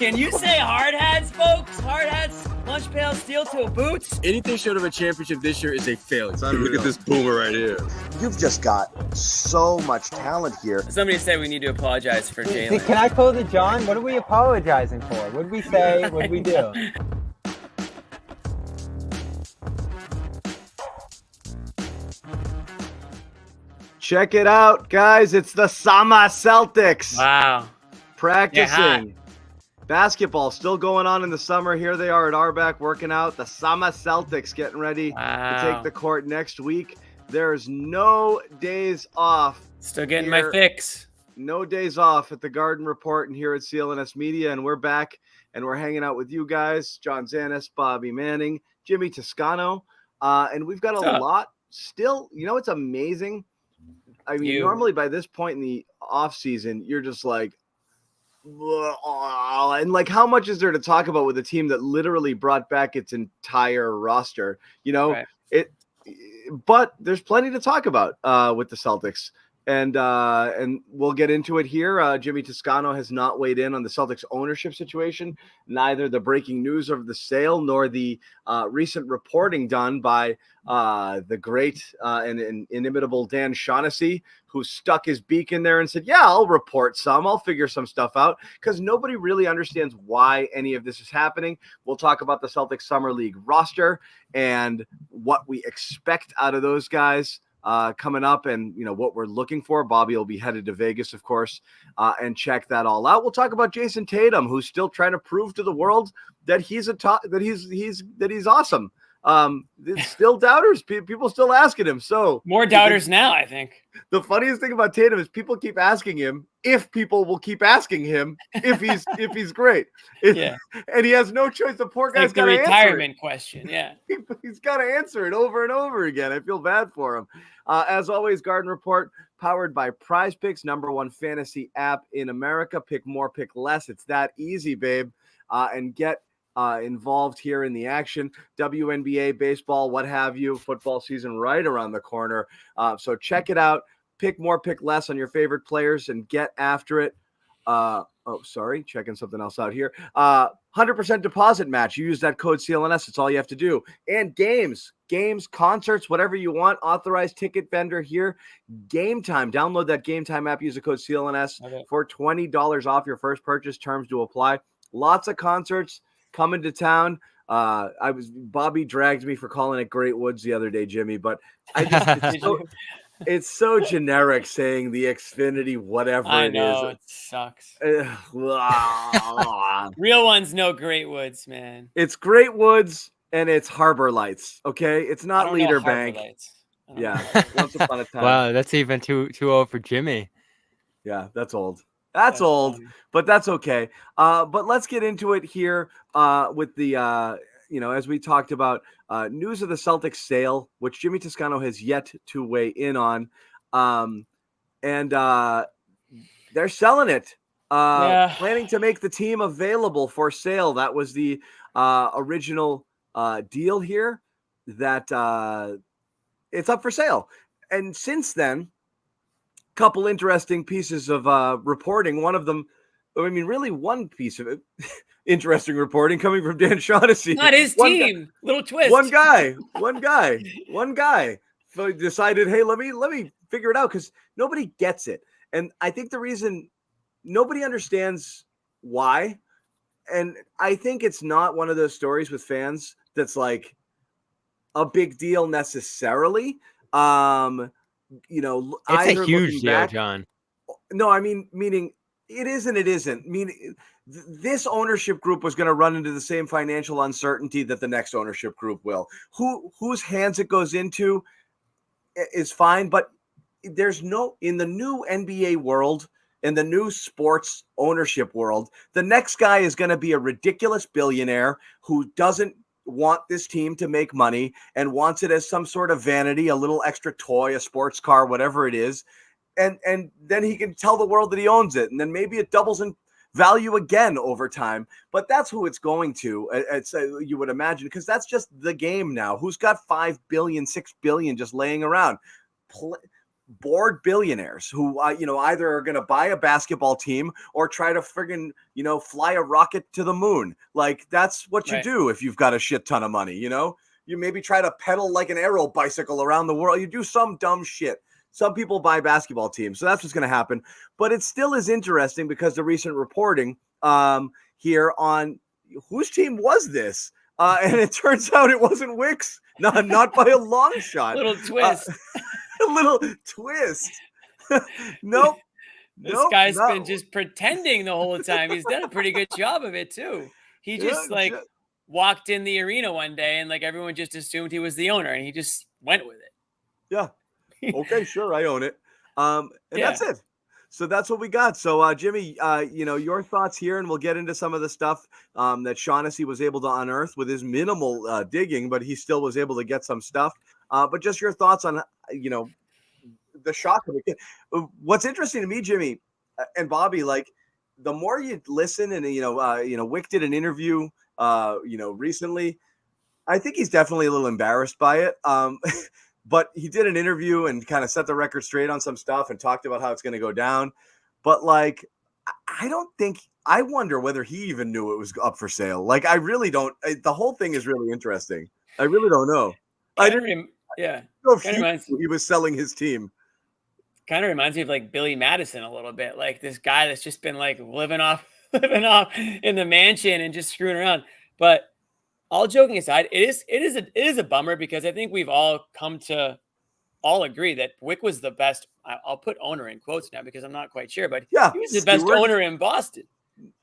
Can you say hard hats, folks? Hard hats, lunch pails, steel-toe boots? Anything short of a championship this year is a failure. Look at this boomer right here. You've just got so much talent here. Somebody said we need to apologize for Jalen. Can I close it, John? What are we apologizing for? What did we say? What did we do? Check it out, guys. It's the summer Celtics. Wow. Practicing. Basketball still going on in the summer. Here they are at Arbac working out. The summer Celtics getting ready to take the court next week. There's no days off. Still getting my fix. No days off at the Garden Report and here at CLNS Media. And we're back and we're hanging out with you guys. John Zannis, Bobby Manning, Jimmy Toscano. And we've got a lot still. You know, it's amazing. I mean, normally by this point in the off season, you're just like, and like, how much is there to talk about with a team that literally brought back its entire roster? You know, but there's plenty to talk about with the Celtics, and we'll get into it here. Jimmy Toscano has not weighed in on the Celtics ownership situation, neither the breaking news of the sale nor the recent reporting done by the great and inimitable Dan Shaughnessy, who stuck his beak in there and said, yeah, I'll report some. I'll figure some stuff out, because nobody really understands why any of this is happening. We'll talk about the Celtics Summer League roster and what we expect out of those guys coming up, and you know what we're looking for. Bobby will be headed to Vegas, of course, and check that all out. We'll talk about Jason Tatum, who's still trying to prove to the world that he's he's awesome. It's still doubters. People still asking him. So more doubters now, I think. The funniest thing about Tatum is people keep asking him if people will keep asking him if he's great. And he has no choice. The poor guy's got to answer it. Retirement question. Yeah. He's got to answer it over and over again. I feel bad for him. As always, Garden Report powered by Prize Picks, #1 fantasy app in America. Pick more, pick less. It's that easy, babe. And get involved here in the action. WNBA, baseball, what have you, football season right around the corner. So check it out. Pick more, pick less on your favorite players and get after it. Checking something else out here. 100% deposit match. You use that code CLNS. It's all you have to do. And games, concerts, whatever you want. Authorized ticket vendor here. Game Time. Download that Game Time app. Use the code CLNS for $20 off your first purchase. Terms to apply. Lots of concerts coming to town. Bobby dragged me for calling it Great Woods the other day, Jimmy, but it's so generic saying the Xfinity, whatever I it know, is. it sucks. Real Real ones know Great Woods, man. It's Great Woods and it's Harbor Lights. Okay, it's not Leader Bank. Yeah, once upon a time. Wow, that's even too old for Jimmy. Yeah, that's old. That's old, funny. But that's okay. But let's get into it here with the, as we talked about, news of the Celtics sale, which Jimmy Toscano has yet to weigh in on. And they're selling it, planning to make the team available for sale. That was the original deal here, that it's up for sale. And since then, couple interesting pieces of reporting. One of them, really one piece of it, interesting reporting coming from Dan Shaughnessy. Not his team. Little twist. One guy so he decided, hey, let me figure it out, because nobody gets it. And I think the reason nobody understands why, and I think it's not one of those stories with fans that's like a big deal necessarily. It's a huge deal, John. No, meaning it isn't. It isn't. Meaning this ownership group was going to run into the same financial uncertainty that the next ownership group will. Whose hands it goes into is fine, but there's no, in the new NBA world, in the new sports ownership world, the next guy is going to be a ridiculous billionaire who doesn't want this team to make money and wants it as some sort of vanity, a little extra toy, a sports car, whatever it is. And then he can tell the world that he owns it. And then maybe it doubles in value again over time. But that's who it's going to, you would imagine, because that's just the game now. Who's got $5 billion, $6 billion just laying around? bored billionaires who, either are going to buy a basketball team or try to friggin', fly a rocket to the moon. Like, that's what you do if you've got a shit ton of money, You maybe try to pedal like an aero bicycle around the world. You do some dumb shit. Some people buy basketball teams, so that's what's going to happen. But it still is interesting because the recent reporting here on whose team was this? And it turns out it wasn't Wick's, not by a long shot. Little twist. A little twist. Nope. This guy's been just pretending the whole time. He's done a pretty good job of it too. He just walked in the arena one day and like everyone just assumed he was the owner and he just went with it. Yeah. Okay, sure, I own it. And that's it. So that's what we got. So Jimmy, your thoughts here, and we'll get into some of the stuff that Shaughnessy was able to unearth with his minimal digging, but he still was able to get some stuff. But just your thoughts on, the shock of it. What's interesting to me, Jimmy and Bobby, like the more you listen, and Wick did an interview, recently. I think he's definitely a little embarrassed by it. But he did an interview and kind of set the record straight on some stuff and talked about how it's going to go down. But like, I wonder whether he even knew it was up for sale. Like, I really don't. The whole thing is really interesting. I really don't know. I didn't. Yeah. He was selling his team. Kind of reminds me of like Billy Madison a little bit. Like this guy that's just been like living off in the mansion and just screwing around. But all joking aside, it is a bummer because I think we've all come to all agree that Wick was the best. I'll put owner in quotes now because I'm not quite sure, but he was the best owner in Boston.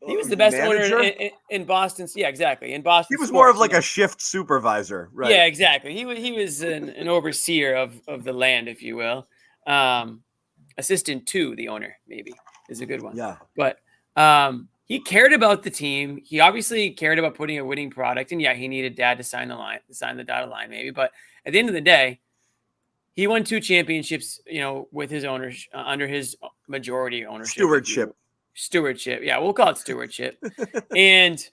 He was the best owner in Boston. Yeah, exactly. In Boston, he was more of like a shift supervisor, right? Yeah, exactly. He was an overseer of the land, if you will. Assistant to the owner, maybe is a good one. Yeah, but he cared about the team. He obviously cared about putting a winning product, and he needed Dad to sign the dotted line, maybe. But at the end of the day, he won 2 championships, with his owners under his majority ownership. Stewardship. Yeah, we'll call it stewardship. And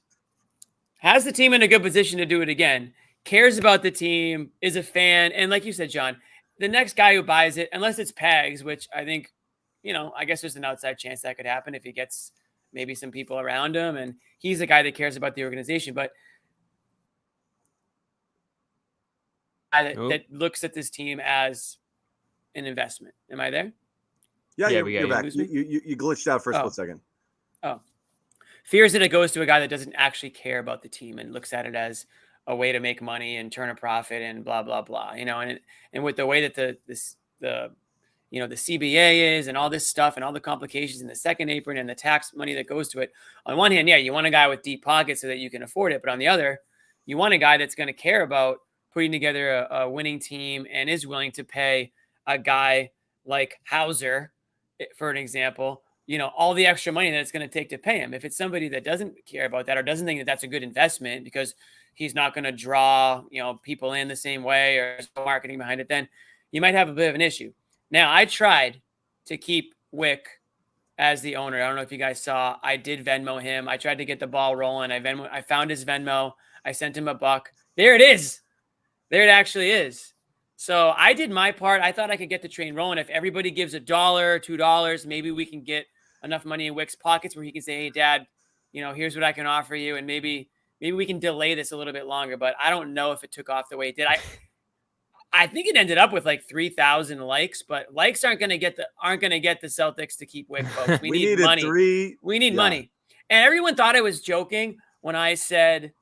has the team in a good position to do it again. Cares about the team, is a fan, and like you said, John, the next guy who buys it, unless it's Pags, which I think, I guess there's an outside chance that could happen if he gets maybe some people around him, and he's the guy that cares about the organization, but that looks at this team as an investment. Am I there? Yeah, you're back. You glitched out for a split second. Oh, fears that it goes to a guy that doesn't actually care about the team and looks at it as a way to make money and turn a profit and blah, blah, blah, and with the way that the CBA is and all this stuff and all the complications and the second apron and the tax money that goes to it. On one hand, you want a guy with deep pockets so that you can afford it. But on the other, you want a guy that's going to care about putting together a winning team and is willing to pay a guy like Hauser, for an example, all the extra money that it's going to take to pay him. If it's somebody that doesn't care about that or doesn't think that that's a good investment because he's not going to draw, people in the same way or marketing behind it, then you might have a bit of an issue. Now, I tried to keep Wick as the owner. I don't know if you guys saw. I did Venmo him. I tried to get the ball rolling. I found his Venmo. I sent him $1. There it is. There it actually is. So I did my part. I thought I could get the train rolling. If everybody gives $1, $2, maybe we can get enough money in Wick's pockets where he can say, "Hey, Dad, here's what I can offer you," and maybe we can delay this a little bit longer. But I don't know if it took off the way it did. I think it ended up with like 3,000 likes, but likes aren't going to get the Celtics to keep Wick, folks. We need money. We need money. And everyone thought I was joking when I said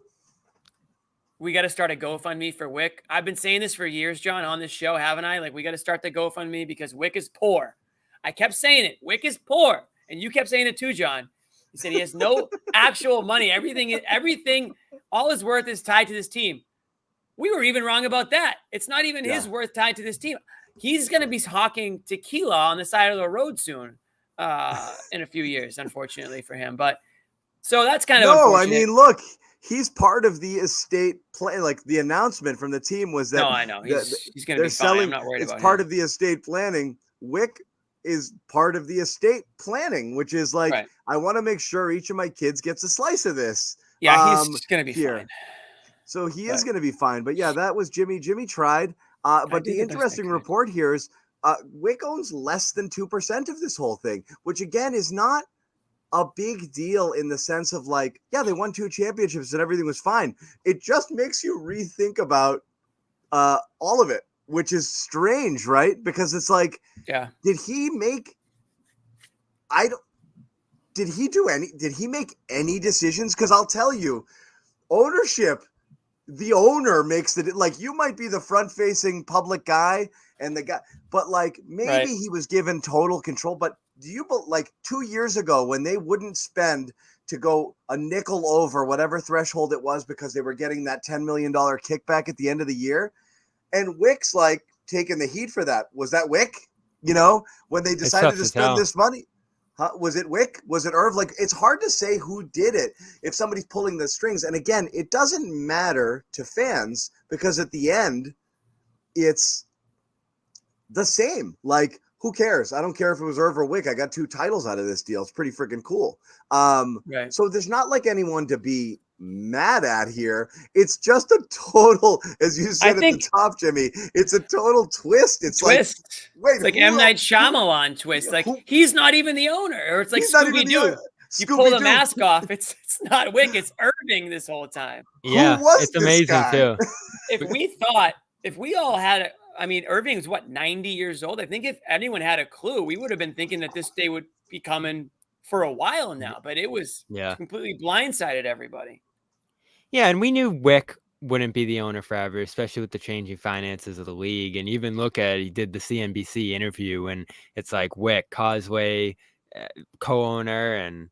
we got to start a GoFundMe for Wick. I've been saying this for years, John, on this show, haven't I? Like, we got to start the GoFundMe because Wick is poor. I kept saying it. Wick is poor. And you kept saying it too, John. He said he has no actual money. Everything, all his worth is tied to this team. We were even wrong about that. It's not even his worth tied to this team. He's going to be hawking tequila on the side of the road soon in a few years, unfortunately for him. But so that's kind of unfortunate. I mean, look, he's part of the estate plan. Like the announcement from the team was that. No, I know. He's going to be fine. I'm not worried about him. It's part of the estate planning. Wick is part of the estate planning, which is like, I want to make sure each of my kids gets a slice of this. Yeah, he's going to be fine. So he is going to be fine. But yeah, that was Jimmy. Jimmy tried. But the interesting report here is Wick owns less than 2% of this whole thing, which again is not a big deal in the sense of like, yeah, they won 2 championships and everything was fine. It just makes you rethink about all of it, which is strange, right? Because it's like, did he make any decisions? Because I'll tell you, ownership, the owner makes it. Like, you might be the front-facing public guy and the guy, but like maybe he was given total control. But do you, like 2 years ago when they wouldn't spend to go a nickel over whatever threshold it was because they were getting that $10 million kickback at the end of the year, and Wick's like taking the heat for that? Was that Wick? When they decided to spend this money? Was it Wick? Was it Irv? Like, it's hard to say who did it if somebody's pulling the strings. And again, it doesn't matter to fans because at the end, it's the same. Like, who cares? I don't care if it was Irv or Wick. I got 2 titles out of this deal. It's pretty freaking cool. So there's not like anyone to be mad at here. It's just a total, as you said at the top, Jimmy, it's a total twist. It's twist. Like M. Night Shyamalan twist. Like, he's not even the owner. Or it's like Scooby-Doo. You pull the mask off. It's not Wick. It's Irving this whole time. Yeah, it's amazing too. If we all had Irving's 90 years old. I think if anyone had a clue, we would have been thinking that this day would be coming for a while now, but it was completely blindsided everybody. Yeah, and we knew Wick wouldn't be the owner forever, especially with the changing finances of the league. And even look at, he did the CNBC interview, and it's like Wick, Causeway co-owner, and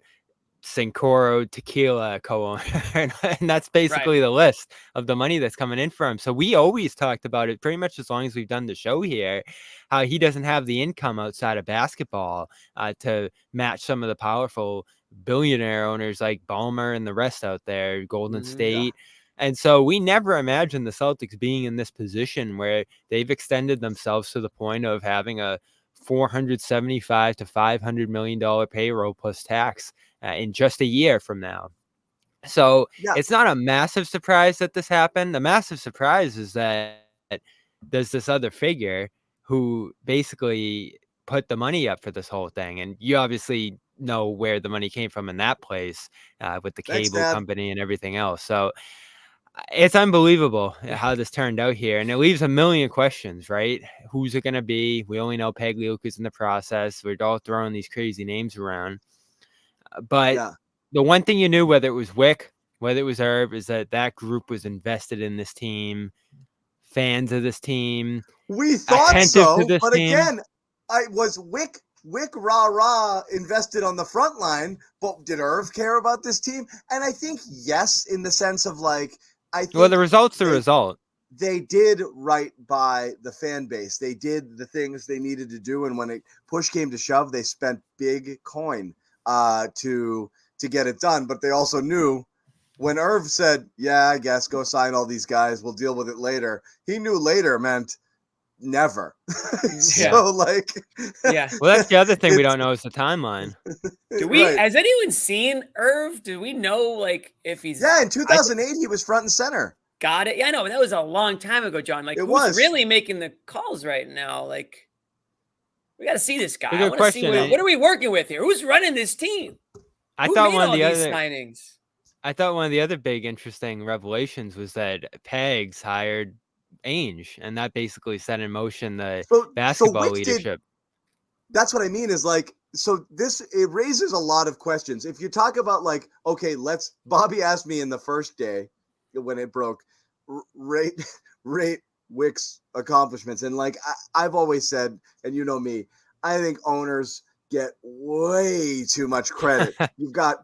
Sincoro Tequila co-owner, and that's basically the list of the money that's coming in for him. So we always talked about it pretty much as long as we've done the show here, how he doesn't have the income outside of basketball to match some of the powerful billionaire owners like Ballmer and the rest out there, Golden State. And so we never imagined the Celtics being in this position where they've extended themselves to the point of having a $475 to $500 million payroll plus tax in just a year from now. So it's not a massive surprise that this happened. The massive surprise is that there's this other figure who basically put the money up for this whole thing. And you obviously know where the money came from in that place with the cable company and everything else. So it's unbelievable how this turned out here. And it leaves a million questions, right? Who's it going to be? We only know Pagliuca's in the process. We're all throwing these crazy names around. But the one thing you knew, whether it was Wick, whether it was Irv, is that group was invested in this team, fans of this team. We thought so, but again, I was Wick rah invested on the front line, but did Irv care about this team? And I think yes, in the sense of like, the result's the result. They did right by the fan base. They did the things they needed to do, and when push came to shove, they spent big coin to get it done. But they also knew when Irv said, yeah, I guess go sign all these guys, we'll deal with it later. He knew later meant never. Well, that's the other thing we don't know is the timeline. Has anyone seen Irv? Do we know like if he's in 2008 he was front and center. Got it. Yeah, I know, but that was a long time ago, John. Like, who's really making the calls right now? Like, we got to see this guy. I want to see what are we working with here? Who's running this team? I thought one of the other big interesting revelations was that Pags hired Ainge, and that basically set in motion the basketball leadership. That's what I mean is like, so it raises a lot of questions. If you talk about like, okay, Bobby asked me in the first day when it broke, rate Wick's accomplishments. And like, I've always said, and you know me, I think owners get way too much credit. You got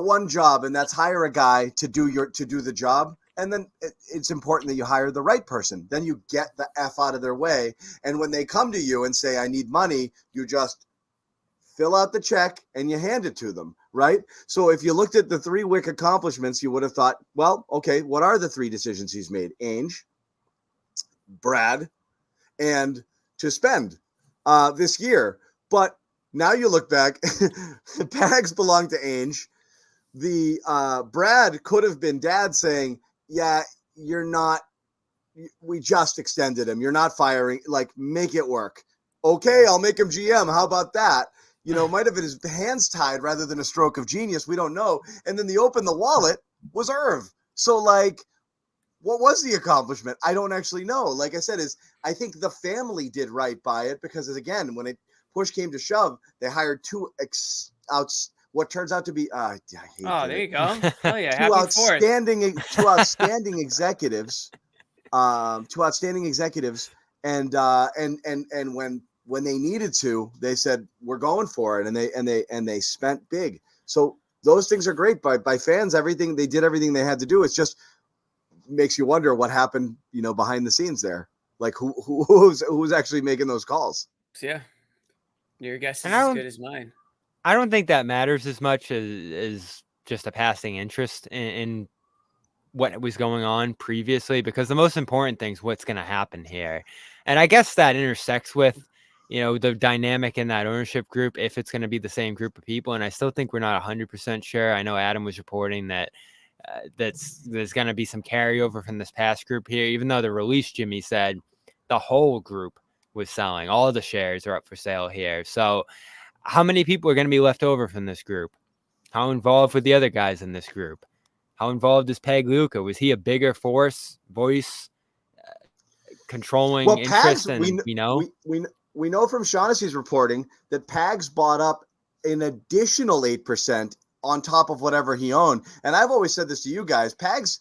one job, and that's hire a guy to do the job. And then it's important that you hire the right person. Then you get the F out of their way. And when they come to you and say, I need money, you just fill out the check and you hand it to them, right? So if you looked at the 3 Wick accomplishments, you would have thought, well, okay, what are the 3 decisions he's made? Ainge, Brad, and to spend this year. But now you look back, the Pags belong to Ainge. The Brad could have been dad saying, yeah, you're not, we just extended him. You're not firing, like, make it work. Okay, I'll make him GM. How about that? Might have been his hands tied rather than a stroke of genius. We don't know. And then the open the wallet was Irv. So, like, what was the accomplishment? I don't actually know. Like I said, I think the family did right by it because, again, when push came to shove, they hired what turns out to be there you go. Oh yeah, two happy fourth. two outstanding executives, and when they needed to, they said we're going for it, and they spent big. So those things are great by fans. They did everything they had to do. It's just makes you wonder what happened, behind the scenes there. Like who's actually making those calls? Yeah, your guess is as good as mine. I don't think that matters as much as just a passing interest in what was going on previously, because the most important thing is what's going to happen here. And I guess that intersects with, the dynamic in that ownership group, if it's going to be the same group of people. And I still think we're not 100% sure. I know Adam was reporting that there's going to be some carryover from this past group here, even though the release, Jimmy said the whole group was selling. All the shares are up for sale here. So how many people are going to be left over from this group? How involved were the other guys in this group? How involved is Pagliuca? Was he a bigger voice, controlling interest? We know from Shaughnessy's reporting that Pags bought up an additional 8% on top of whatever he owned. And I've always said this to you guys: Pags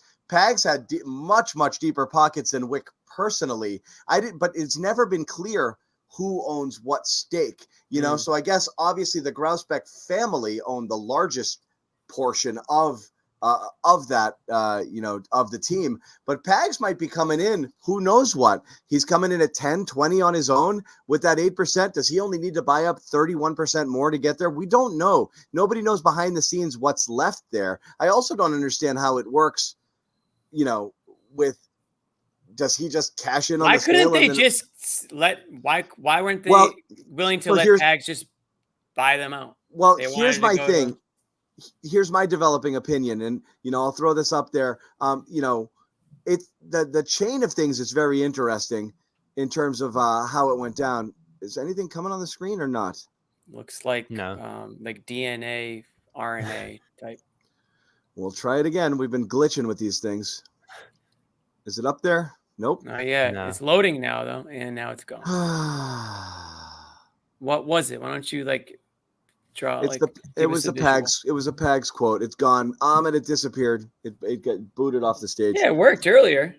had much deeper pockets than Wick personally. But it's never been clear who owns what stake. So I guess obviously the Grousbeck family owned the largest portion of that, of the team. But Pags might be coming in, who knows what. He's coming in at 10, 20 on his own with that 8%. Does he only need to buy up 31% more to get there? We don't know. Nobody knows behind the scenes what's left there. I also don't understand how it works, does he just cash in on the sale? Why weren't they willing to let Pags just buy them out? Well, here's my thing. Here's my developing opinion, and I'll throw this up there. It's the chain of things is very interesting in terms of how it went down. Is anything coming on the screen or not? Looks like no, like DNA, RNA type. We'll try it again. We've been glitching with these things. Is it up there? Nope. Not yet. No. It's loading now though, and now it's gone. What was it? Why don't you draw? It was a Pags quote. It's gone. And it disappeared. It got booted off the stage. Yeah, it worked earlier.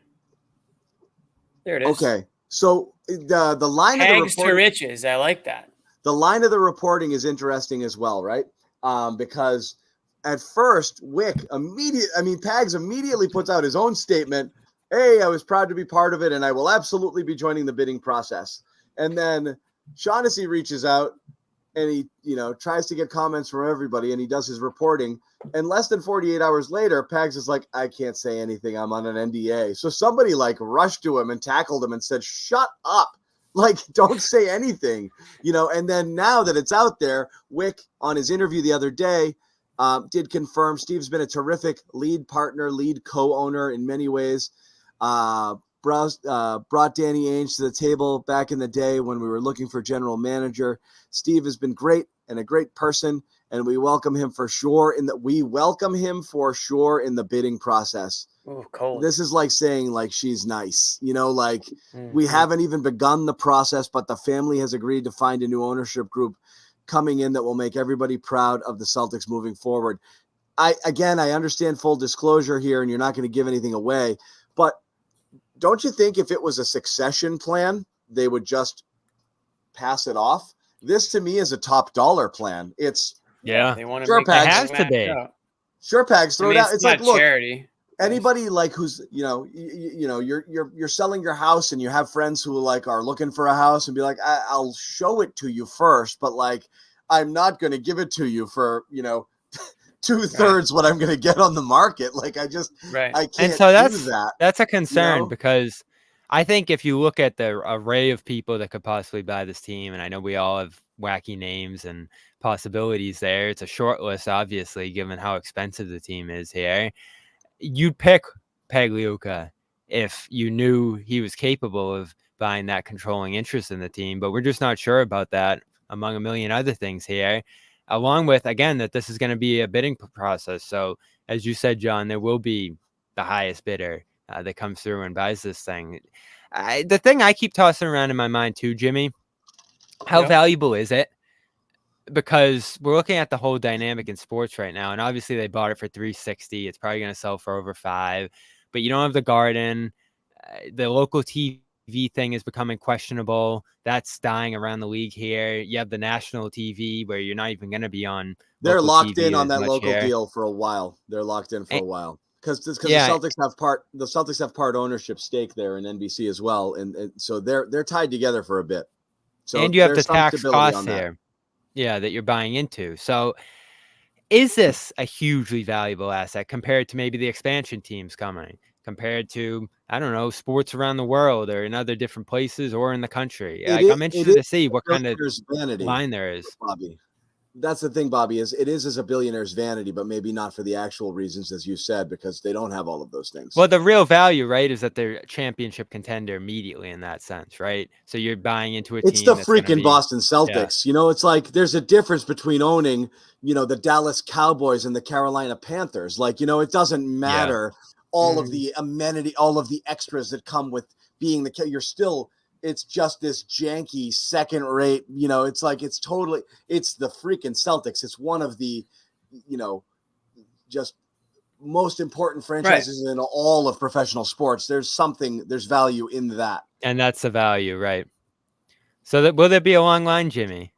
There it is. Okay, so the line Pags of the to riches. I like that. The line of the reporting is interesting as well, right? Because at first Pags immediately puts out his own statement. Hey, I was proud to be part of it, and I will absolutely be joining the bidding process. And then Shaughnessy reaches out, and he, tries to get comments from everybody, and he does his reporting. And less than 48 hours later, Pags is like, I can't say anything. I'm on an NDA. So somebody rushed to him and tackled him and said, shut up. Don't say anything, And then now that it's out there, Wick on his interview the other day did confirm Steve's been a terrific lead partner, lead co-owner in many ways. Brought Danny Ainge to the table back in the day when we were looking for general manager. Steve has been great and a great person, and we welcome him for sure in the bidding process. Ooh, cold. This is like saying she's nice, we haven't even begun the process, but the family has agreed to find a new ownership group coming in that will make everybody proud of the Celtics moving forward. I understand full disclosure here, and you're not going to give anything away, but don't you think if it was a succession plan, they would just pass it off? This to me is a top dollar plan. It's they want to sure, make Pags, it has to be. Sure, Pags, throw it out. It's not look, charity. Anybody who's you're selling your house and you have friends who are looking for a house and be like, I'll show it to you first, but I'm not going to give it to you for 2/3 what I'm going to get on the market. I can't. And so do that's a concern because I think if you look at the array of people that could possibly buy this team, and I know we all have wacky names and possibilities there. It's a short list, obviously, given how expensive the team is here. You'd pick Pagliuca if you knew he was capable of buying that controlling interest in the team, but we're just not sure about that among a million other things here. Along with, again, that this is going to be a bidding process. So as you said, John, there will be the highest bidder that comes through and buys this thing. The thing I keep tossing around in my mind too, Jimmy, how valuable is it? Because we're looking at the whole dynamic in sports right now, and obviously they bought it for $360. It's probably going to sell for over $5, but you don't have the Garden. The local TV thing is becoming questionable. That's dying around the league here. You have the national TV where you're not even going to be on. They're locked TV in on that local here. deal for a while. They're locked in for a while because the Celtics have part ownership stake there in NBC as well, and so they're tied together for a bit. So and you have the tax costs here, that you're buying into. So is this a hugely valuable asset compared to maybe the expansion teams coming? Compared to, I don't know, sports around the world or in other different places or in the country. I'm interested to see what kind of line there is. Bobby. That's the thing, Bobby, is it is as a billionaire's vanity, but maybe not for the actual reasons, as you said, because they don't have all of those things. Well, the real value, right, is that they're a championship contender immediately in that sense, right? So you're buying into a team. It's the freaking Boston Celtics. You know, it's like there's a difference between owning, the Dallas Cowboys and the Carolina Panthers. Like, it doesn't matter. All of the amenity, all of the extras that come with being it's just this janky second rate, it's like, it's the freaking Celtics. It's one of the, just most important franchises in all of professional sports. There's value in that. And that's the value, right? So will there be a long line, Jimmy?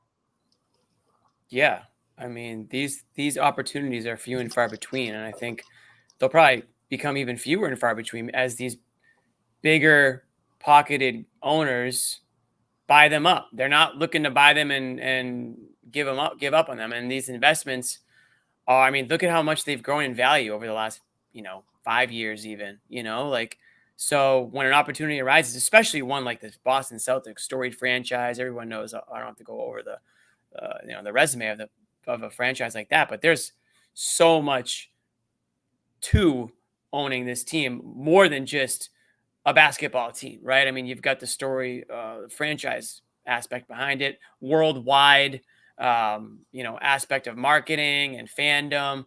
Yeah. I mean, these opportunities are few and far between. And I think they'll probably become even fewer and far between as these bigger pocketed owners buy them up. They're not looking to buy them and give up on them. And these investments are, I mean, look at how much they've grown in value over the last, 5 years even, so when an opportunity arises, especially one like this Boston Celtics storied franchise, everyone knows, I don't have to go over the resume of a franchise like that, but there's so much to owning this team, more than just a basketball team, right? I mean, you've got the story, franchise aspect behind it, worldwide, aspect of marketing and fandom.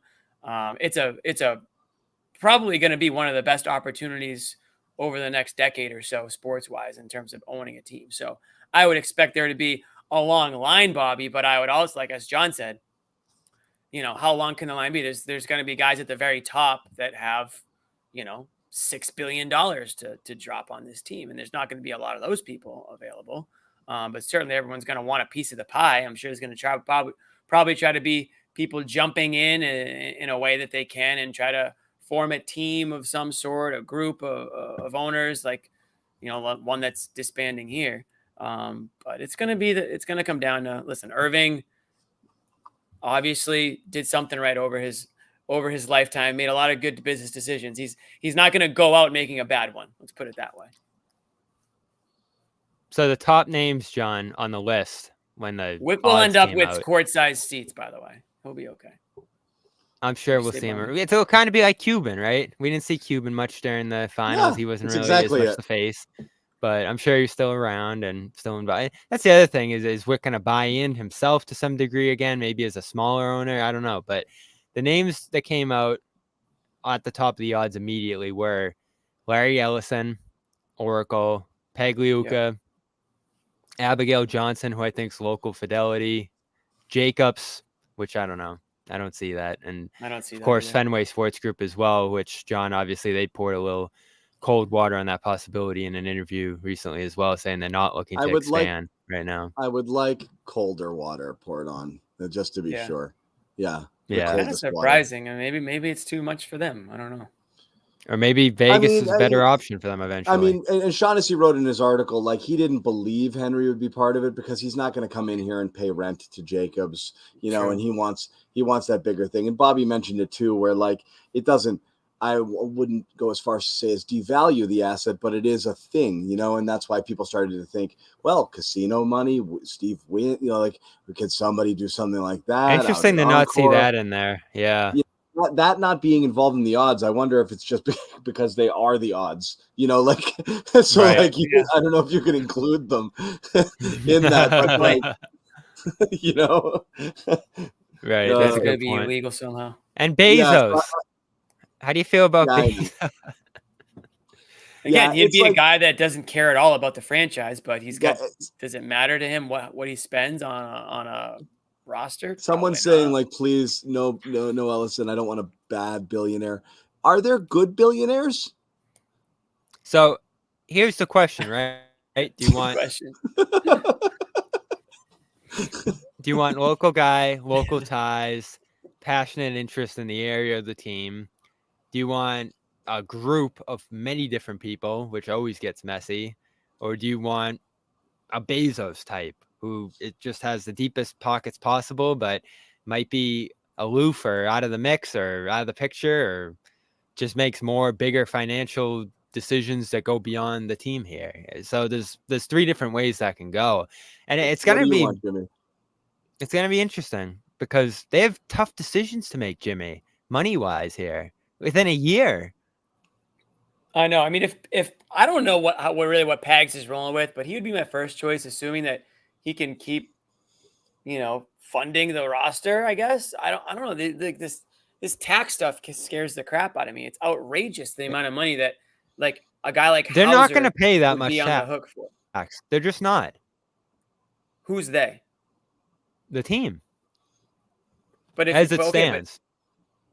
It's a probably going to be one of the best opportunities over the next decade or so, sports wise, in terms of owning a team. So I would expect there to be a long line, Bobby, but I would also, like, as John said, how long can the line be? There's going to be guys at the very top that have, $6 billion to drop on this team. And there's not going to be a lot of those people available. But certainly everyone's going to want a piece of the pie. I'm sure there's going to probably try to be people jumping in a way that they can and try to form a team of some sort, a group of owners, like, one that's disbanding here. But it's going to come down to, listen, Irving obviously did something right over his lifetime, made a lot of good business decisions. He's not going to go out making a bad one. Let's put it that way. So the top names, John, on the list when the Wick will end up with court-sized seats, by the way. He'll be okay. I'm sure we'll see him. It'll kind of be like Cuban, right? We didn't see Cuban much during the finals. Yeah, he wasn't really exactly as much the face. But I'm sure he's still around and still invited. That's the other thing is Wick going to buy in himself to some degree again, maybe as a smaller owner. I don't know. But the names that came out at the top of the odds immediately were Larry Ellison, Oracle, Pagliuca, Abigail Johnson, who I think is local Fidelity, Jacobs, which I don't know. I don't see that. And I don't see of that course, either. Fenway Sports Group as well, which John, obviously they poured a little cold water on that possibility in an interview recently as well, saying they're not looking to expand right now. I would like colder water poured on, just to be sure. Yeah. Kind of surprising. And maybe it's too much for them. I don't know. Or maybe Vegas is a better option for them eventually. I mean, and Shaughnessy wrote in his article, like, he didn't believe Henry would be part of it because he's not going to come in here and pay rent to Jacobs, and he wants that bigger thing. And Bobby mentioned it too, where, like, it doesn't, I wouldn't go as far as to say as devalue the asset, but it is a thing, and that's why people started to think, well, casino money, Steve Wynn, like, could somebody do something like that? Interesting to not see that in there. Yeah. that not being involved in the odds, I wonder if it's just because they are the odds, like, so Right. like, I don't know if you can include them in that, but like, Right. That's a It's gonna good be point. illegal somehow. And Yeah, Bezos. How do you feel about Bezos? Again, he'd it's be a like, guy that doesn't care at all about the franchise, but he's got. yeah, Does it matter to him what he spends on a roster? someone's Probably saying not. like, please, no, Ellison, I don't want a bad billionaire. Are there good billionaires? So here's the question, right? Do you want Question. Do you want local guy, local ties, passionate interest in the area of the team? Do you want a group of many different people, which always gets messy? Or do you want a Bezos type who it just has the deepest pockets possible, but might be aloof or out of the mix or out of the picture, or just makes more bigger financial decisions that go beyond the team here? So there's 3 different ways that can go. And it's What going do to you be want, Jimmy? it's going to be interesting because they have tough decisions to make, Jimmy, money-wise here within a year. I know. I mean, if I don't know what Pags is rolling with, but he would be my first choice, assuming that he can keep, funding the roster. I guess I don't know. This tax stuff scares the crap out of me. It's outrageous the amount of money that like a guy like They're not going to Hauser pay that would much be on the hook for. tax. They're just not. Who's they? The team. But if As it stands.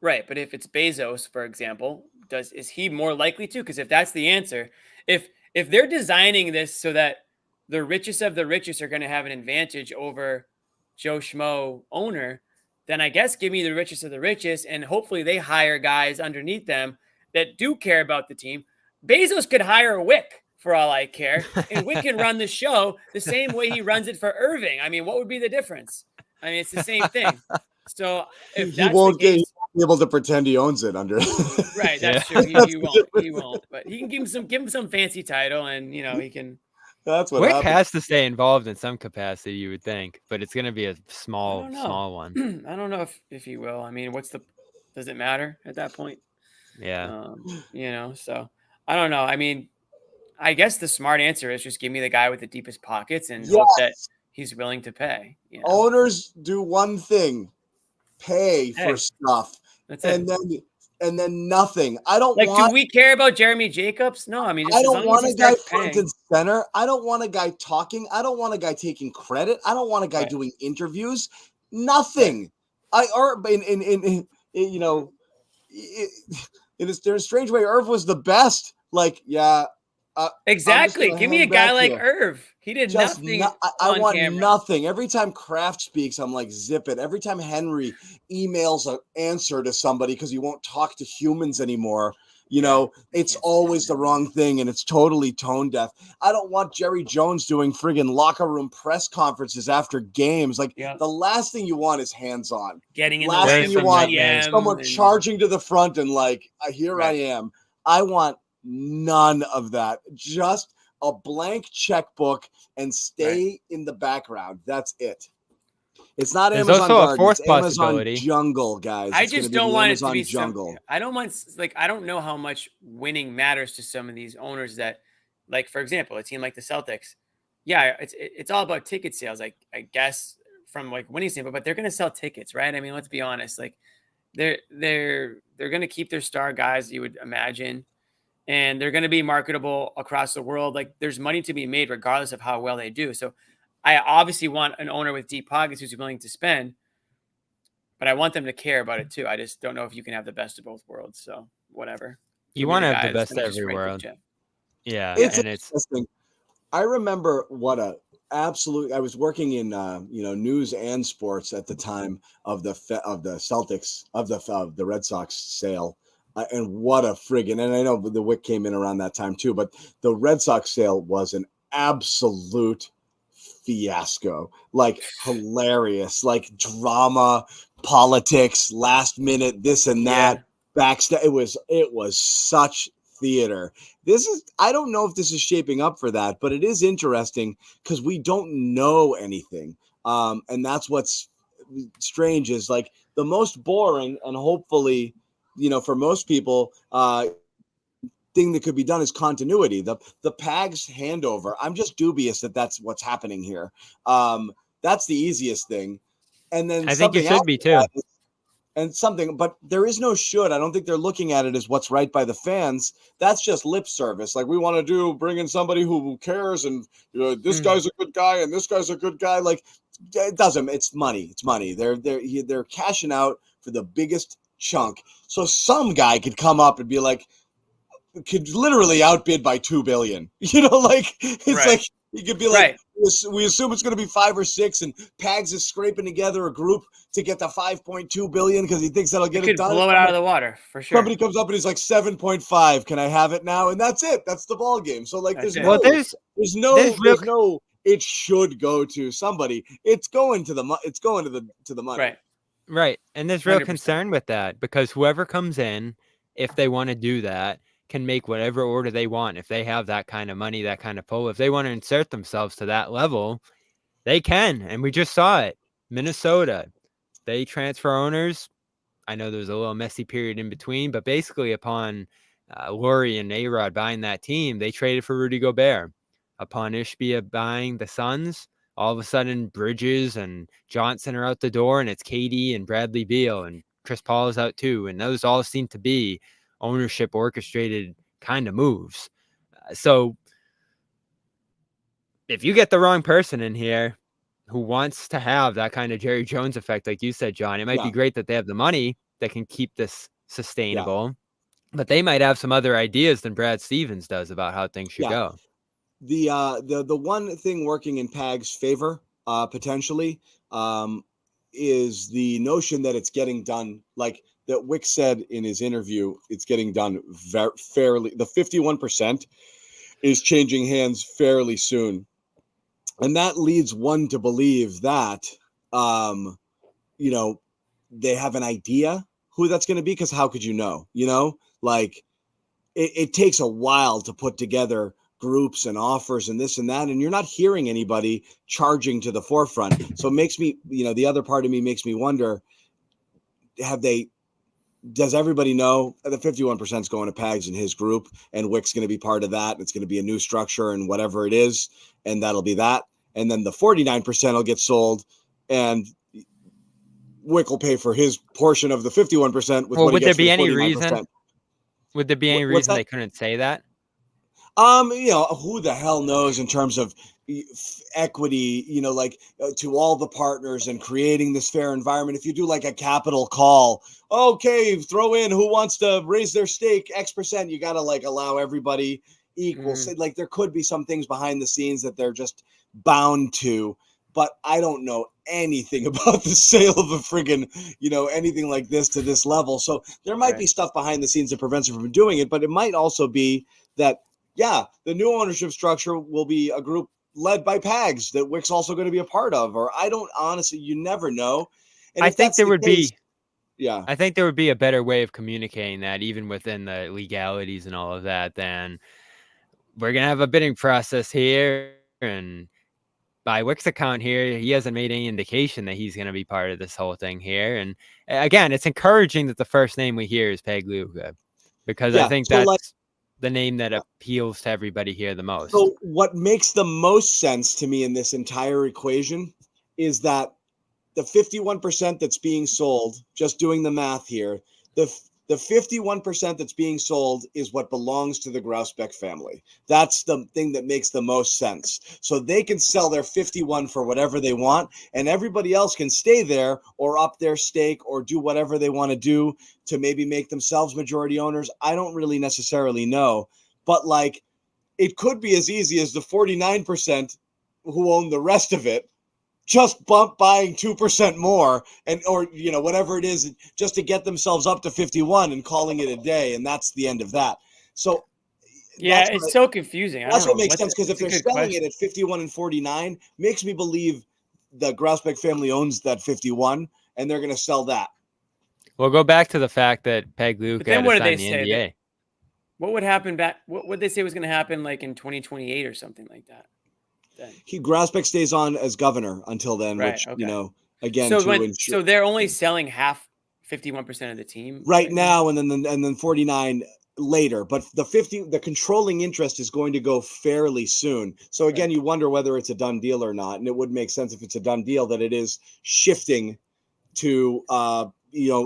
Right, but if it's Bezos, for example, is he more likely to? Because if that's the answer, if they're designing this so that the richest of the richest are going to have an advantage over Joe Schmo owner, then I guess give me the richest of the richest, and hopefully they hire guys underneath them that do care about the team. Bezos could hire Wick for all I care, and Wick can run the show the same way he runs it for Irving. I mean, what would be the difference? I mean, it's the same thing. So if He that's won't the case, be able to pretend he owns it under. right? That's Yeah. true. He won't. But he can give him some fancy title, and he can. That's what Wick happens. has to stay involved in some capacity, you would think, but it's going to be a small one. I don't know if he will. I mean, does it matter at that point? Yeah. So I don't know. I mean, I guess the smart answer is just give me the guy with the deepest pockets and hope that he's willing to pay. Owners do one thing: pay for stuff. That's it. And then nothing. I don't like. want. Do we care about Jeremy Jacobs? No. I mean, just I don't want a guy front paying. and center. I don't want a guy talking. I don't want a guy taking credit. I don't want a guy doing interviews. Nothing. In a strange way, Irv was the best. Like, yeah. Exactly. Give me a guy like Irv. He did nothing. I want camera. nothing. Every time Kraft speaks, I'm like, zip it. Every time Henry emails an answer to somebody because he won't talk to humans anymore, it's always the wrong thing and it's totally tone deaf. I don't want Jerry Jones doing friggin' locker room press conferences after games. Like, the last thing you want is hands-on. Getting in last the way thing you want is someone charging to the front and like, here I am. I want none of that. Just a blank checkbook and stay in the background. That's it. It's not There's Amazon also Garden, a fourth it's Amazon possibility. Jungle, guys. I It's just gonna don't be want Amazon it to be Jungle. I don't know how much winning matters to some of these owners that, like, for example, a team like the Celtics. Yeah, it's all about ticket sales. I guess from like winning standpoint, but they're going to sell tickets, right? I mean, let's be honest. Like, they're going to keep their star guys, you would imagine. And they're going to be marketable across the world. Like, there's money to be made regardless of how well they do. So I obviously want an owner with deep pockets who's willing to spend, but I want them to care about it too. I just don't know if you can have the best of both worlds. So whatever. You want to have the best of every world. Yeah. It's and interesting. I remember I was working in news and sports at the time of the Celtics of the Red Sox sale. And what a friggin', and I know the Wick came in around that time too, but the Red Sox sale was an absolute fiasco, like hilarious, like drama, politics, last minute, this and that, backstage. It was such theater. I don't know if this is shaping up for that, but it is interesting because we don't know anything. And that's what's strange is like the most boring and hopefully, for most people, thing that could be done is continuity. The Pags handover. I'm just dubious that that's what's happening here. That's the easiest thing. And then I think it should be too. But there is no should. I don't think they're looking at it as what's right by the fans. That's just lip service. Like, we want to bring in somebody who cares, and this guy's a good guy and this guy's a good guy. Like, it doesn't. It's money. It's money. They're cashing out for the biggest chunk. So some guy could come up and be like, could literally outbid by $2 billion. Like, it's like you could be like, we assume it's going to be 5 or 6, and Pags is scraping together a group to get to 5.2 billion because he thinks that'll get it done. Blow it out of the water for sure. Somebody comes up and he's like 7.5. Can I have it now? And that's it. That's the ball game. So like, there's no it should go to somebody. It's going to the money. Right. And there's real 100%. concern with that, because whoever comes in, if they want to do that, can make whatever order they want. If they have that kind of money, that kind of pull, if they want to insert themselves to that level, they can. And we just saw it. Minnesota, they transfer owners. I know there was a little messy period in between, but basically upon Laurie and A-Rod buying that team, they traded for Rudy Gobert. Upon Ishbia buying the Suns, all of a sudden Bridges and Johnson are out the door, and it's KD and Bradley Beal, and Chris Paul is out too. And those all seem to be ownership orchestrated kind of moves. So if you get the wrong person in here who wants to have that kind of Jerry Jones effect, like you said, John, it might be great that they have the money that can keep this sustainable, but they might have some other ideas than Brad Stevens does about how things should go. The one thing working in Pag's favor, potentially, is the notion that it's getting done, like that Wick said in his interview, it's getting done fairly. The 51% is changing hands fairly soon. And that leads one to believe that, they have an idea who that's going to be, because how could you know? Like, it takes a while to put together groups and offers and this and that, and you're not hearing anybody charging to the forefront. So it makes me, the other part of me makes me wonder, does everybody know the 51% is going to Pags in his group, and Wick's going to be part of that? It's going to be a new structure and whatever it is, and that'll be that. And then the 49% will get sold, and Wick will pay for his portion of the 51%. Would there be any reason? Would there be any reason they couldn't say that? Who the hell knows in terms of equity, to all the partners and creating this fair environment. If you do like a capital call, okay, throw in who wants to raise their stake X%, you got to like allow everybody equal. So, like, there could be some things behind the scenes that they're just bound to, but I don't know anything about the sale of a friggin', anything like this to this level. So there might be stuff behind the scenes that prevents them from doing it, but it might also be that, the new ownership structure will be a group led by Pags that Wick's also going to be a part of, or I don't honestly, you never know. And I think there would be a better way of communicating that, even within the legalities and all of that, than we're going to have a bidding process here, and by Wick's account here, he hasn't made any indication that he's going to be part of this whole thing here. And again, it's encouraging that the first name we hear is Pagliuca, because I think that's the name that appeals to everybody here the most. So what makes the most sense to me in this entire equation is that the 51% that's being sold, just doing the math here, the 51% that's being sold is what belongs to the Grousbeck family. That's the thing that makes the most sense. So they can sell their 51 for whatever they want, and everybody else can stay there or up their stake or do whatever they want to do to maybe make themselves majority owners. I don't really necessarily know, but like, it could be as easy as the 49% who own the rest of it just buying 2% more, and or whatever it is, just to get themselves up to 51 and calling it a day, and that's the end of that. So it's so confusing. That's what makes sense, because if they're selling it at 51 and 49, makes me believe the Grousbeck family owns that 51, and they're going to sell that. We'll go back to the fact that Pagliuca had to sign the NDA. What would happen what would they say was going to happen, like in 2028 or something like that? Grousbeck stays on as governor until then, which again So to ensure. so they're only selling 51% of the team right now, and then 49 later. But the controlling interest is going to go fairly soon. So again, you wonder whether it's a done deal or not, and it would make sense if it's a done deal that it is shifting to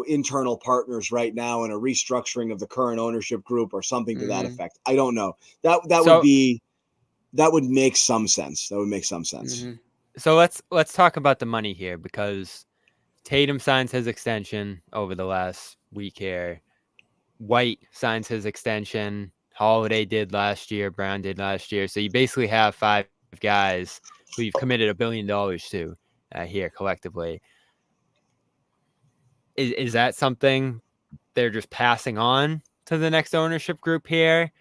internal partners right now and a restructuring of the current ownership group or something to that effect. I don't know. That would make some sense. That would make some sense. So let's talk about the money here, because Tatum signs his extension over the last week here. White signs his extension. Holiday did last year. Brown did last year. So you basically have 5 guys who you've committed $1 billion to here collectively. Is that something they're just passing on to the next ownership group here?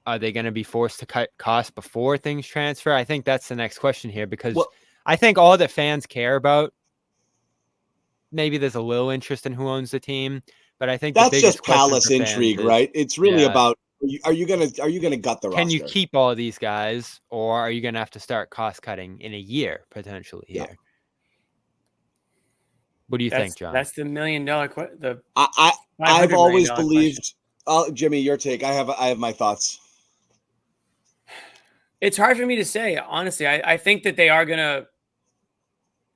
Are they going to be forced to cut costs before things transfer? I think that's the next question here, because I think all that fans care about, maybe there's a little interest in who owns the team, but I think that's the biggest just palace intrigue, right? It's really about, are you gonna gut the roster? Can you keep all these guys, or are you gonna have to start cost cutting in a year potentially here? Yeah. What do you think, John? That's the $1 million question. I've always believed. Jimmy, your take. I have my thoughts. It's hard for me to say, honestly. I think that they are gonna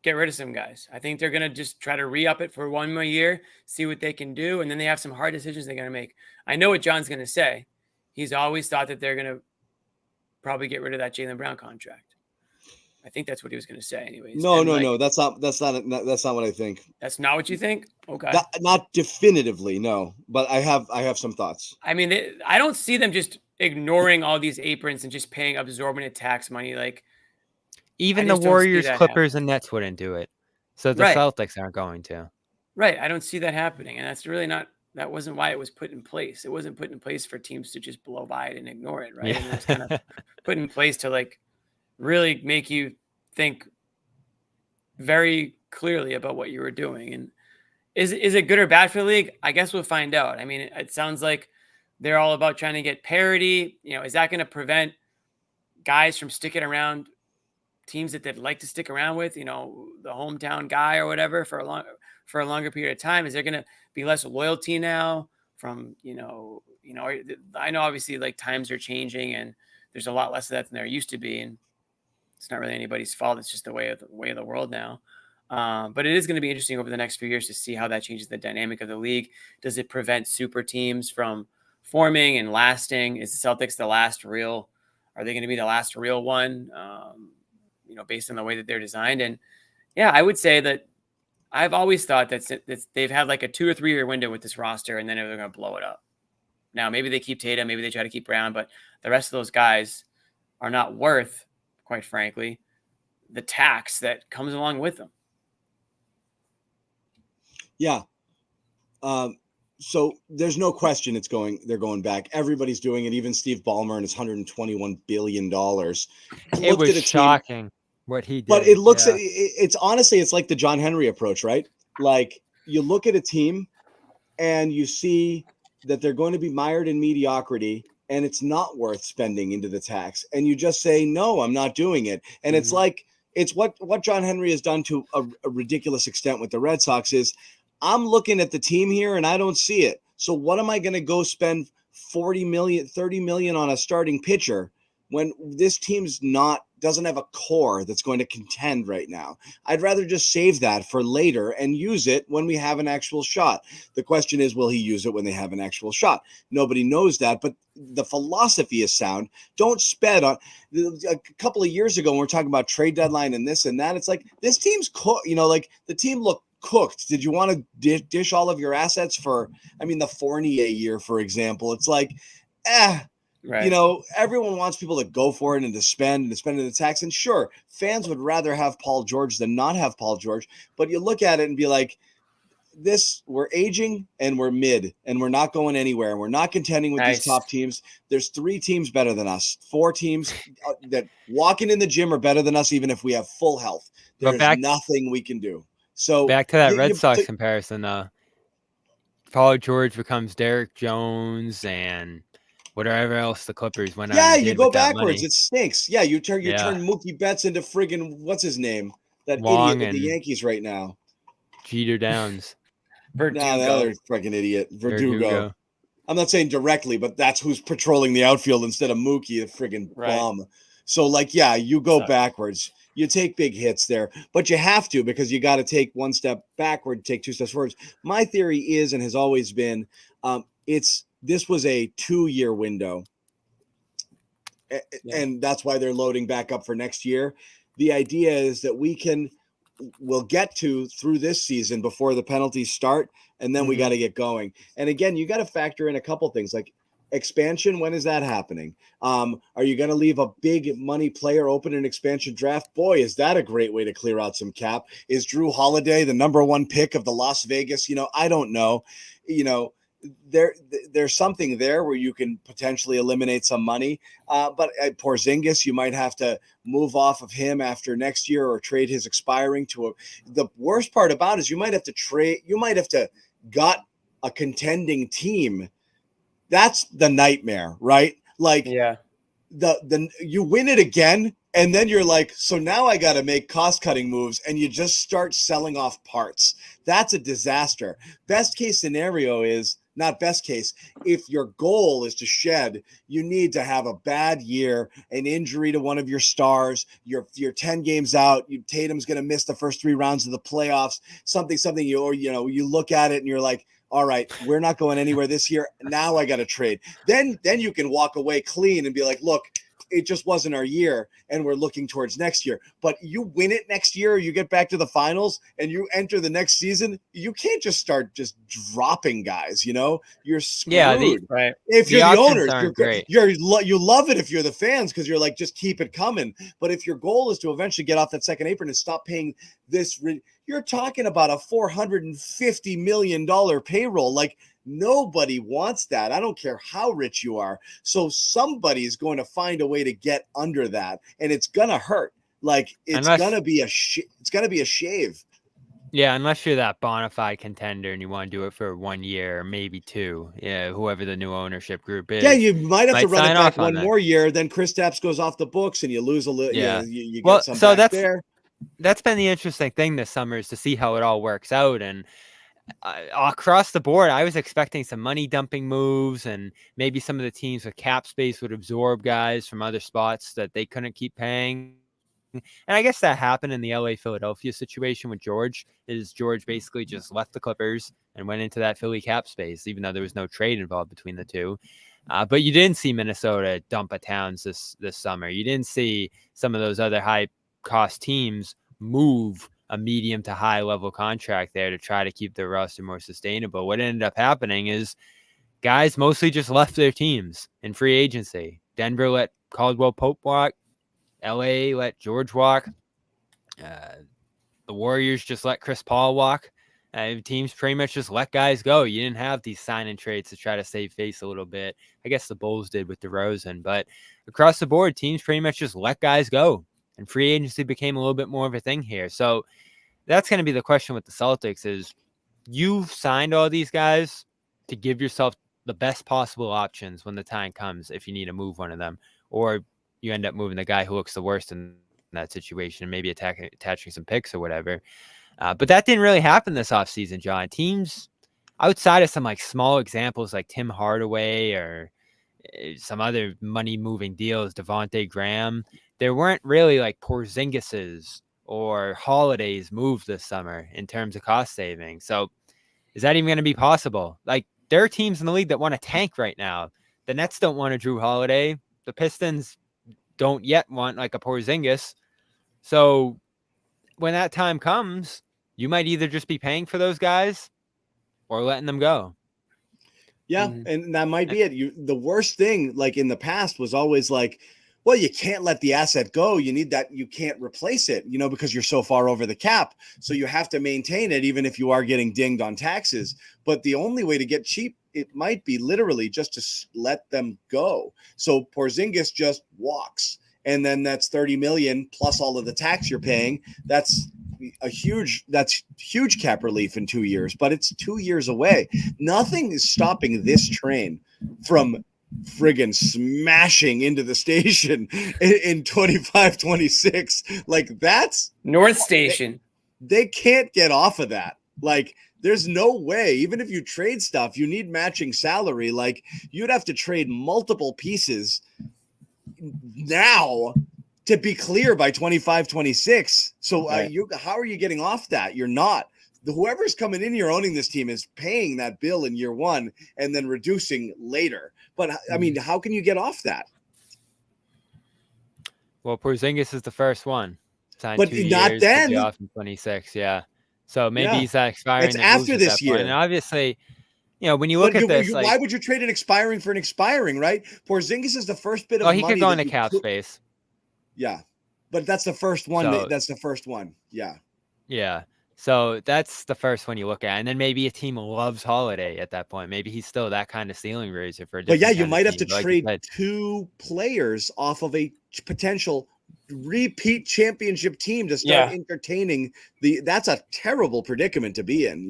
get rid of some guys. I think they're gonna just try to re-up it for 1 more year, see what they can do, and then they have some hard decisions they're gonna make. I know what John's gonna say. He's always thought that they're gonna probably get rid of that Jaylen Brown contract. I think that's what he was going to say, anyways. No. That's not what I think. That's not what you think? Okay. Not definitively, no. But I have some thoughts. I mean, I don't see them just ignoring all these aprons and just paying absorbent tax money. Like, even the Warriors, Clippers, and Nets wouldn't do it. So the Celtics aren't going to. Right. I don't see that happening, and that's really not. That wasn't why it was put in place. It wasn't put in place for teams to just blow by it and ignore it, right? Yeah. It was kind of put in place to really make you think very clearly about what you were doing. And is it good or bad for the league? I guess we'll find out. I mean, it sounds like they're all about trying to get parity. Is that going to prevent guys from sticking around teams that they'd like to stick around with, the hometown guy or whatever for a longer period of time? Is there going to be less loyalty now from, I know obviously times are changing and there's a lot less of that than there used to be. And it's not really anybody's fault. It's just the way of the world now. But it is going to be interesting over the next few years to see how that changes the dynamic of the league. Does it prevent super teams from forming and lasting? Is the Celtics are they going to be the last real one? Based on the way that they're designed. And yeah, I would say that I've always thought that they've had a 2 or 3 year window with this roster, and then they're going to blow it up. Now, maybe they keep Tatum, maybe they try to keep Brown, but the rest of those guys are not worth, quite frankly, the tax that comes along with them. Yeah. So there's no question they're going back. Everybody's doing it. Even Steve Ballmer and his $121 billion. It was shocking what he did. But it looks it's honestly, it's like the John Henry approach, right? Like, you look at a team and you see that they're going to be mired in mediocrity and it's not worth spending into the tax. And you just say, no, I'm not doing it. And it's what John Henry has done to a ridiculous extent with the Red Sox is, I'm looking at the team here and I don't see it. So what am I going to go spend 40 million, 30 million on a starting pitcher when this team's doesn't have a core that's going to contend right now? I'd rather just save that for later and use it when we have an actual shot. The question is, will he use it when they have an actual shot? Nobody knows that, but the philosophy is sound. Don't spend on. A couple of years ago when we're talking about trade deadline and this and that, it's like, this team's the team looked cooked. Did you want to dish all of your assets for, the Fournier year, for example? It's like, right. Everyone wants people to go for it and to spend the tax. And sure, fans would rather have Paul George than not have Paul George. But you look at it and be like, we're aging and we're mid and we're not going anywhere. We're not contending with these top teams. There's 3 teams better than us, 4 teams that walking in the gym are better than us, even if we have full health. There's nothing we can do. So back to that Red Sox comparison, Paul George becomes Derek Jones and whatever else the Clippers went out. Yeah, you go backwards. It stinks. Yeah, you turn Mookie Betts into friggin' what's his name? that Wong idiot with the and Yankees right now. Jeter Downs. No, the other freaking idiot, Verdugo. I'm not saying directly, but that's who's patrolling the outfield instead of Mookie, the friggin' bum. So, like, yeah, you go backwards. You take big hits there, but you have to because you got to take one step backward, take two steps forward. My theory is and has always been this was a 2-year window. And that's why they're loading back up for next year. The idea is that we'll get through this season before the penalties start, and then we got to get going. And again, you got to factor in a couple things like expansion. When is that happening? Are you going to leave a big money player open in expansion draft? Boy, is that a great way to clear out some cap. Is Drew Holiday the number 1 pick of the Las Vegas? I don't know. There's something there where you can potentially eliminate some money. But at Porzingis, you might have to move off of him after next year or trade his expiring to the worst part about it is you might have to gut a contending team. That's the nightmare, right? Like the you win it again. And then you're like, so now I got to make cost-cutting moves, and you just start selling off parts. That's a disaster. Best case scenario is not best case. If your goal is to shed, you need to have a bad year, an injury to one of your stars. You're 10 games out. Tatum's going to miss the first 3 rounds of the playoffs. Something you look at it and you're like, all right, we're not going anywhere this year. Now I got to trade. Then you can walk away clean and be like, look, it just wasn't our year and we're looking towards next year. But you win it next year, you get back to the finals and you enter the next season, you can't just start just dropping guys, you're screwed. Yeah, right. If you're the owners, you love it if you're the fans because you're like, just keep it coming. But if your goal is to eventually get off that second apron and stop paying this, you're talking about a $450 million payroll. Like, nobody wants that. I don't care how rich you are. So somebody's going to find a way to get under that, and it's gonna hurt. Like it's gonna be a shave. Yeah, unless you're that bona fide contender and you want to do it for 1 year, maybe 2. Yeah, whoever the new ownership group is. Yeah, you might have to run it back one more year. Then Kristaps goes off the books, and you lose a little. Yeah, you get some back there. That's been the interesting thing this summer is to see how it all works out. And across the board, I was expecting some money dumping moves, and maybe some of the teams with cap space would absorb guys from other spots that they couldn't keep paying. And I guess that happened in the LA-Philadelphia situation with George. George basically just left the Clippers and went into that Philly cap space, even though there was no trade involved between the two. But you didn't see Minnesota dump a Towns this summer. You didn't see some of those other high-cost teams move a medium to high level contract there to try to keep their roster more sustainable. What ended up happening is guys mostly just left their teams in free agency. Denver let Caldwell Pope walk. LA let George walk. The Warriors just let Chris Paul walk. Teams pretty much just let guys go. You didn't have these sign and trades to try to save face a little bit. I guess the Bulls did with DeRozan, but across the board, teams pretty much just let guys go. And free agency became a little bit more of a thing here. So that's going to be the question with the Celtics is you've signed all these guys to give yourself the best possible options when the time comes if you need to move one of them. Or you end up moving the guy who looks the worst in that situation and maybe attaching some picks or whatever. But that didn't really happen this offseason, John. Teams outside of some like small examples like Tim Hardaway or some other money-moving deals, Devontae Graham, there weren't really like Porzingis's or Holiday's moved this summer in terms of cost saving. So is that even going to be possible? Like there are teams in the league that want to tank right now. The Nets don't want a Drew Holiday. The Pistons don't yet want like a Porzingis. So when that time comes, you might either just be paying for those guys or letting them go. Yeah, and that might be it. The worst thing, like in the past, was always like, well, you can't let the asset go. You need that. You can't replace it, because you're so far over the cap. So you have to maintain it, even if you are getting dinged on taxes. But the only way to get cheap, it might be literally just to let them go. So Porzingis just walks, and then that's $30 million plus all of the tax you're paying. That's huge cap relief in 2 years, but it's 2 years away. Nothing is stopping this train from friggin' smashing into the station in 25-26. Like that's North Station. They can't get off of that. Like there's no way, even if you trade stuff, you need matching salary. Like you'd have to trade multiple pieces now to be clear by 25-26. So how are you getting off that? You're not. Whoever's coming in here owning this team is paying that bill in year one and then reducing later. But I mean, how can you get off that? Well, Porzingis is the first one. Signed but 2 not years then. To be off in 26. Yeah. So maybe he's expiring. It's after this year. And obviously, when you look at this, why would you trade an expiring for an expiring, right? Porzingis is the first bit of money. He could go into cap space. Yeah. But that's the first one. That's the first one. Yeah. Yeah. So that's the first one you look at. And then maybe a team loves Holiday at that point. Maybe he's still that kind of ceiling raiser for a different But yeah, you might have to like trade 2 players off of a potential repeat championship team to start entertaining that's a terrible predicament to be in,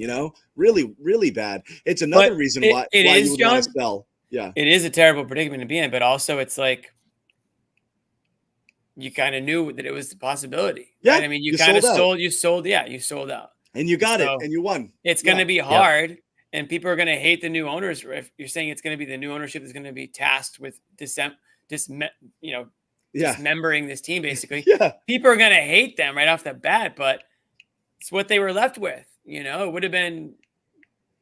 really, really bad. It's another reason why you would want to sell. Yeah. It is a terrible predicament to be in, but also it's like you kind of knew that it was a possibility. Yeah. Right? I mean, you sold out. And you got it and you won. It's going to be hard and people are going to hate the new owners. If you're saying it's going to be the new ownership that's going to be tasked with dismembering this team, basically. People are going to hate them right off the bat, but it's what they were left with. It would have been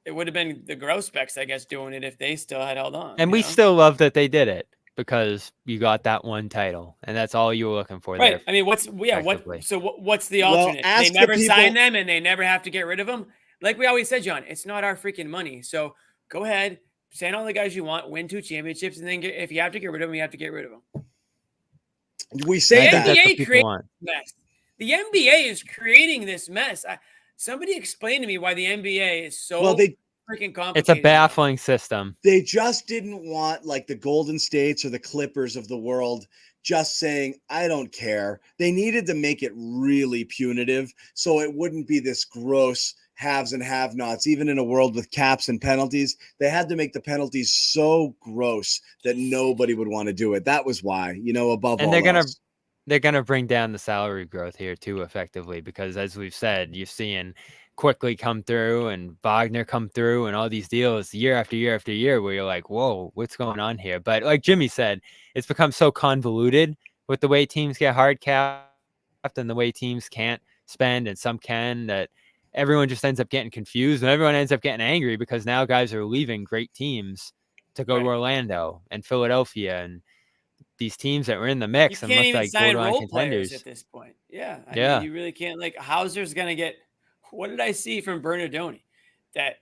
the Grousbecks, I guess, doing it if they still had held on. And we still love that they did it because you got that one title, and that's all you were looking for. Right. There, I mean, what's the alternate? They never sign them, and they never have to get rid of them. Like we always said, John, it's not our freaking money. So go ahead, sign all the guys you want, win 2 championships, and then if you have to get rid of them, you have to get rid of them. We say the NBA creates mess. The NBA is creating this mess. Somebody explain to me why the NBA is so freaking complicated. It's a baffling system. They just didn't want like the Golden States or the Clippers of the world just saying, I don't care. They needed to make it really punitive so it wouldn't be this gross haves and have-nots. Even in a world with caps and penalties, they had to make the penalties so gross that nobody would want to do it. That was why, above all else. They're gonna bring down the salary growth here too, effectively, because as we've said, you're seeing Quickly come through and Wagner come through and all these deals year after year after year where you're like, whoa, what's going on here? But like Jimmy said, it's become so convoluted with the way teams get hard capped and the way teams can't spend and some can, that everyone just ends up getting confused and everyone ends up getting angry because now guys are leaving great teams to go to Orlando and Philadelphia and these teams that were in the mix and look like borderline contenders at this point. I mean, you really can't. Like Hauser's gonna get. What did I see from Bernardoni? That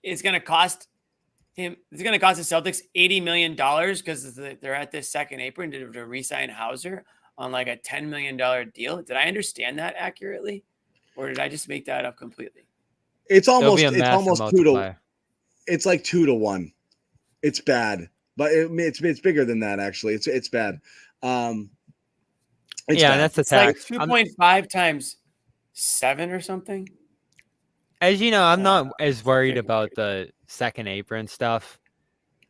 it's gonna cost him. It's gonna cost the Celtics $80 million because they're at this second apron to re-sign Hauser on like a $10 million deal. Did I understand that accurately, or did I just make that up completely? It's almost 2 to. It's like 2 to 1. It's bad. But it's bigger than that, actually. It's bad. Bad. That's the tax. Like 2.5 times 7 or something. As you know, I'm not as worried about the second apron stuff.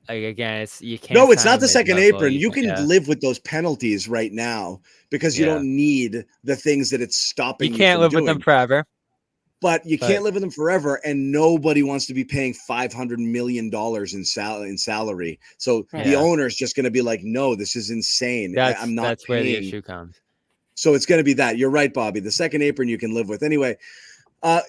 Like again, you can't. No, it's not the second apron. You can live with those penalties right now because you don't need the things that it's stopping. You can't live with them forever. But you can't live with them forever, and nobody wants to be paying $500 million in salary. So the owner's just going to be like, no, this is insane. I'm not That's paying. Where the issue comes. So it's going to be that. You're right, Bobby. The second apron you can live with. Anyway,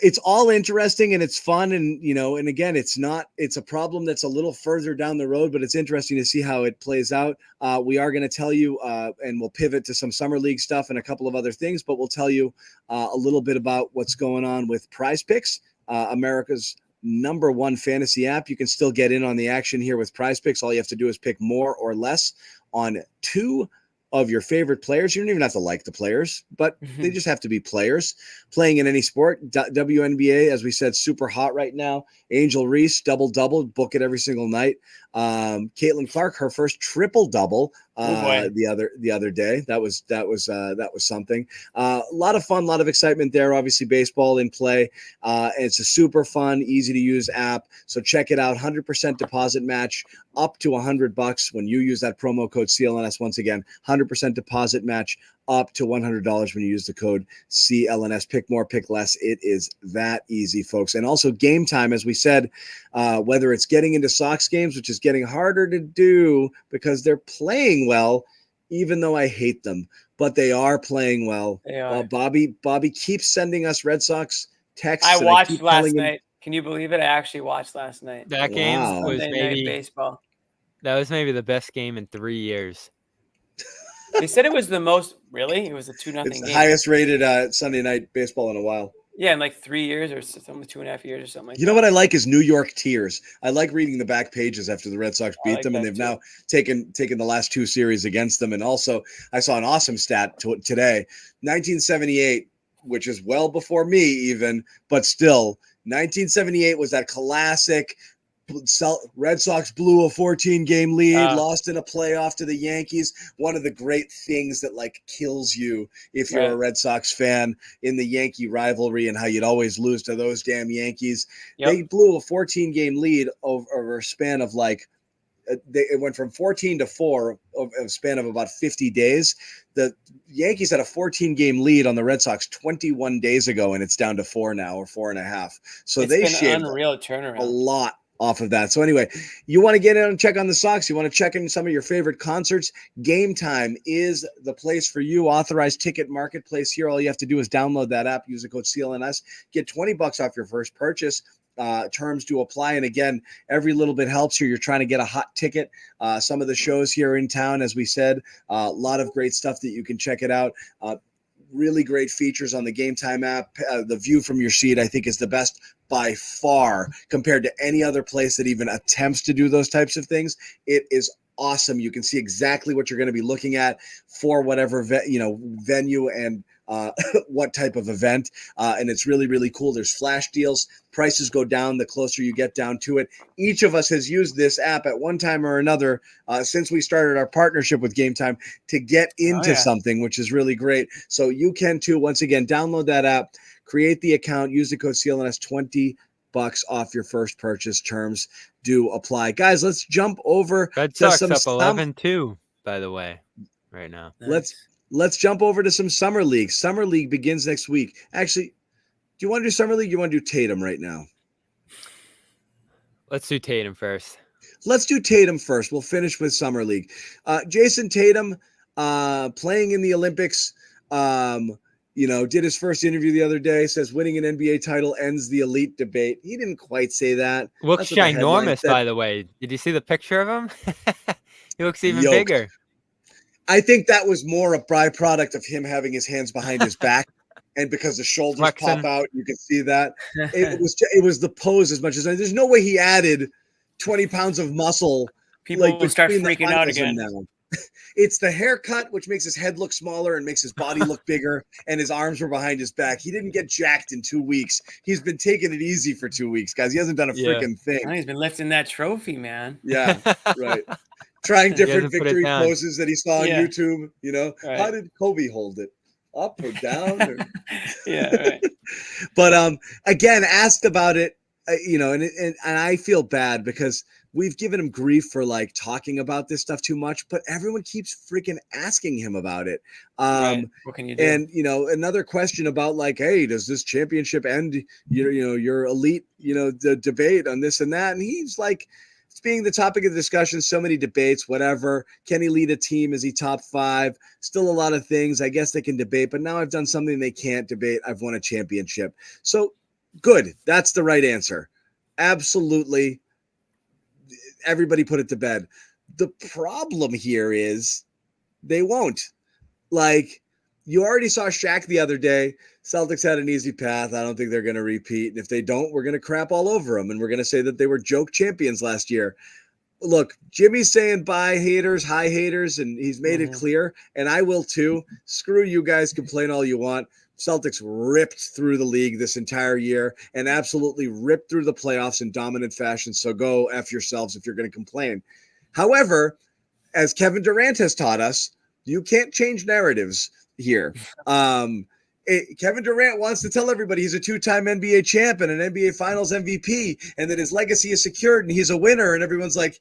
it's all interesting and it's fun. And, and again, it's a problem that's a little further down the road, but it's interesting to see how it plays out. We are going to tell you, and we'll pivot to some summer league stuff and a couple of other things, but we'll tell you a little bit about what's going on with Prize Picks, America's #1 fantasy app. You can still get in on the action here with Prize Picks. All you have to do is pick more or less on 2 of your favorite players. You don't even have to like the players, but they just have to be players playing in any sport. WNBA, as we said, super hot right now. Angel Reese, double-double, book it every single night. Caitlin Clark, her first triple-double the other day. That was something. A lot of fun, a lot of excitement there. Obviously, baseball in play. It's a super fun, easy to use app. So check it out. 100% deposit match up to $100 when you use that promo code CLNS. Once again, 100% deposit match up to $100 when you use the code CLNS. Pick more, pick less. It is that easy, folks. And also game time, as we said, whether it's getting into Sox games, which is getting harder to do because they're playing well, even though I hate them, but they are playing well. They are. Bobby keeps sending us Red Sox texts. I watched last night. Can you believe it? I actually watched last night. That game was Sunday maybe night baseball. That was maybe the best game in 3 years. They said it was the most. Really, it was a 2-0 It's the game. highest rated Sunday night baseball in a while. Yeah, in like 3 years or something, 2.5 years or something like that. You know what I like is New York Tears. I like reading the back pages after the Red Sox beat them, and they've now taken the last 2 series against them. And also, I saw an awesome stat today: 1978, which is well before me even, but still, 1978 was that classic. Red Sox blew a 14-game lead, lost in a playoff to the Yankees. One of the great things that like kills you if you're a Red Sox fan in the Yankee rivalry and how you'd always lose to those damn Yankees. Yep. They blew a 14-game lead over a span of like it went from 14 to 4 over a span of about 50 days. The Yankees had a 14-game lead on the Red Sox 21 days ago, and it's down to 4 now, or 4.5. So it's they been shaved unreal turnaround. a lot off of that. So anyway, you want to get in and check on the Sox, you want to check in some of your favorite concerts, Game Time is the place for you. Authorized ticket marketplace here. All you have to do is download that app, use the code CLNS, get $20 off your first purchase. Terms to apply. And again, every little bit helps here. You're trying to get a hot ticket. Some of the shows here in town, as we said, a lot of great stuff that you can check it out. Really great features on the Game Time app. The view from your seat, I think, is the best by far compared to any other place that even attempts to do those types of things. It is awesome. You can see exactly what you're going to be looking at for whatever venue and what type of event. And it's really, really cool. There's flash deals. Prices go down the closer you get down to it. Each of us has used this app at one time or another since we started our partnership with Game Time to get into something, which is really great. So you can too. Once again, download that app, create the account, use the code CLNS, $20 off your first purchase. Terms do apply. Guys, let's jump over Red Sox up 11-2, by the way, right now. Let's jump over to some Summer League. Summer League begins next week. Actually, do you want to do Summer League? You want to do Tatum right now? Let's do Tatum first. Let's do Tatum first. We'll finish with Summer League. Jason Tatum playing in the Olympics, did his first interview the other day, says winning an NBA title ends the elite debate. He didn't quite say that. Looks ginormous, by the way. Did you see the picture of him? He looks even bigger. I think that was more a byproduct of him having his hands behind his back. And because the shoulders pop out, you can see that. It was the pose as much as there's no way he added 20 pounds of muscle. People will start freaking out again. Now. It's the haircut, which makes his head look smaller and makes his body look bigger, and his arms were behind his back. He didn't get jacked in 2 weeks. He's been taking it easy for 2 weeks, guys. He hasn't done a freaking thing. He's been lifting that trophy, man. Yeah, right. Trying different victory poses that he saw on YouTube. Right. How did Kobe hold it? Up or down? Right. But again, asked about it, and I feel bad because we've given him grief for like talking about this stuff too much, but everyone keeps freaking asking him about it. Right. What can you do? And another question about like, hey, does this championship end your elite, the debate on this and that? And he's like, it's being the topic of the discussion, so many debates, whatever. Can he lead a team? Is he top 5? Still a lot of things I guess they can debate, but now I've done something they can't debate. I've won a championship. So good. That's the right answer. Absolutely. Everybody put it to bed. The problem here is they won't. Like, you already saw Shaq the other day. Celtics had an easy path. I don't think they're going to repeat. And if they don't, we're going to crap all over them. And we're going to say that they were joke champions last year. Look, Jimmy's saying bye haters, hi haters, and he's made it clear. And I will too. Screw you guys, complain all you want. Celtics ripped through the league this entire year and absolutely ripped through the playoffs in dominant fashion. So go F yourselves if you're going to complain. However, as Kevin Durant has taught us, you can't change narratives here. Kevin Durant wants to tell everybody he's a 2-time NBA champ and an NBA Finals MVP, and that his legacy is secured and he's a winner. And everyone's like,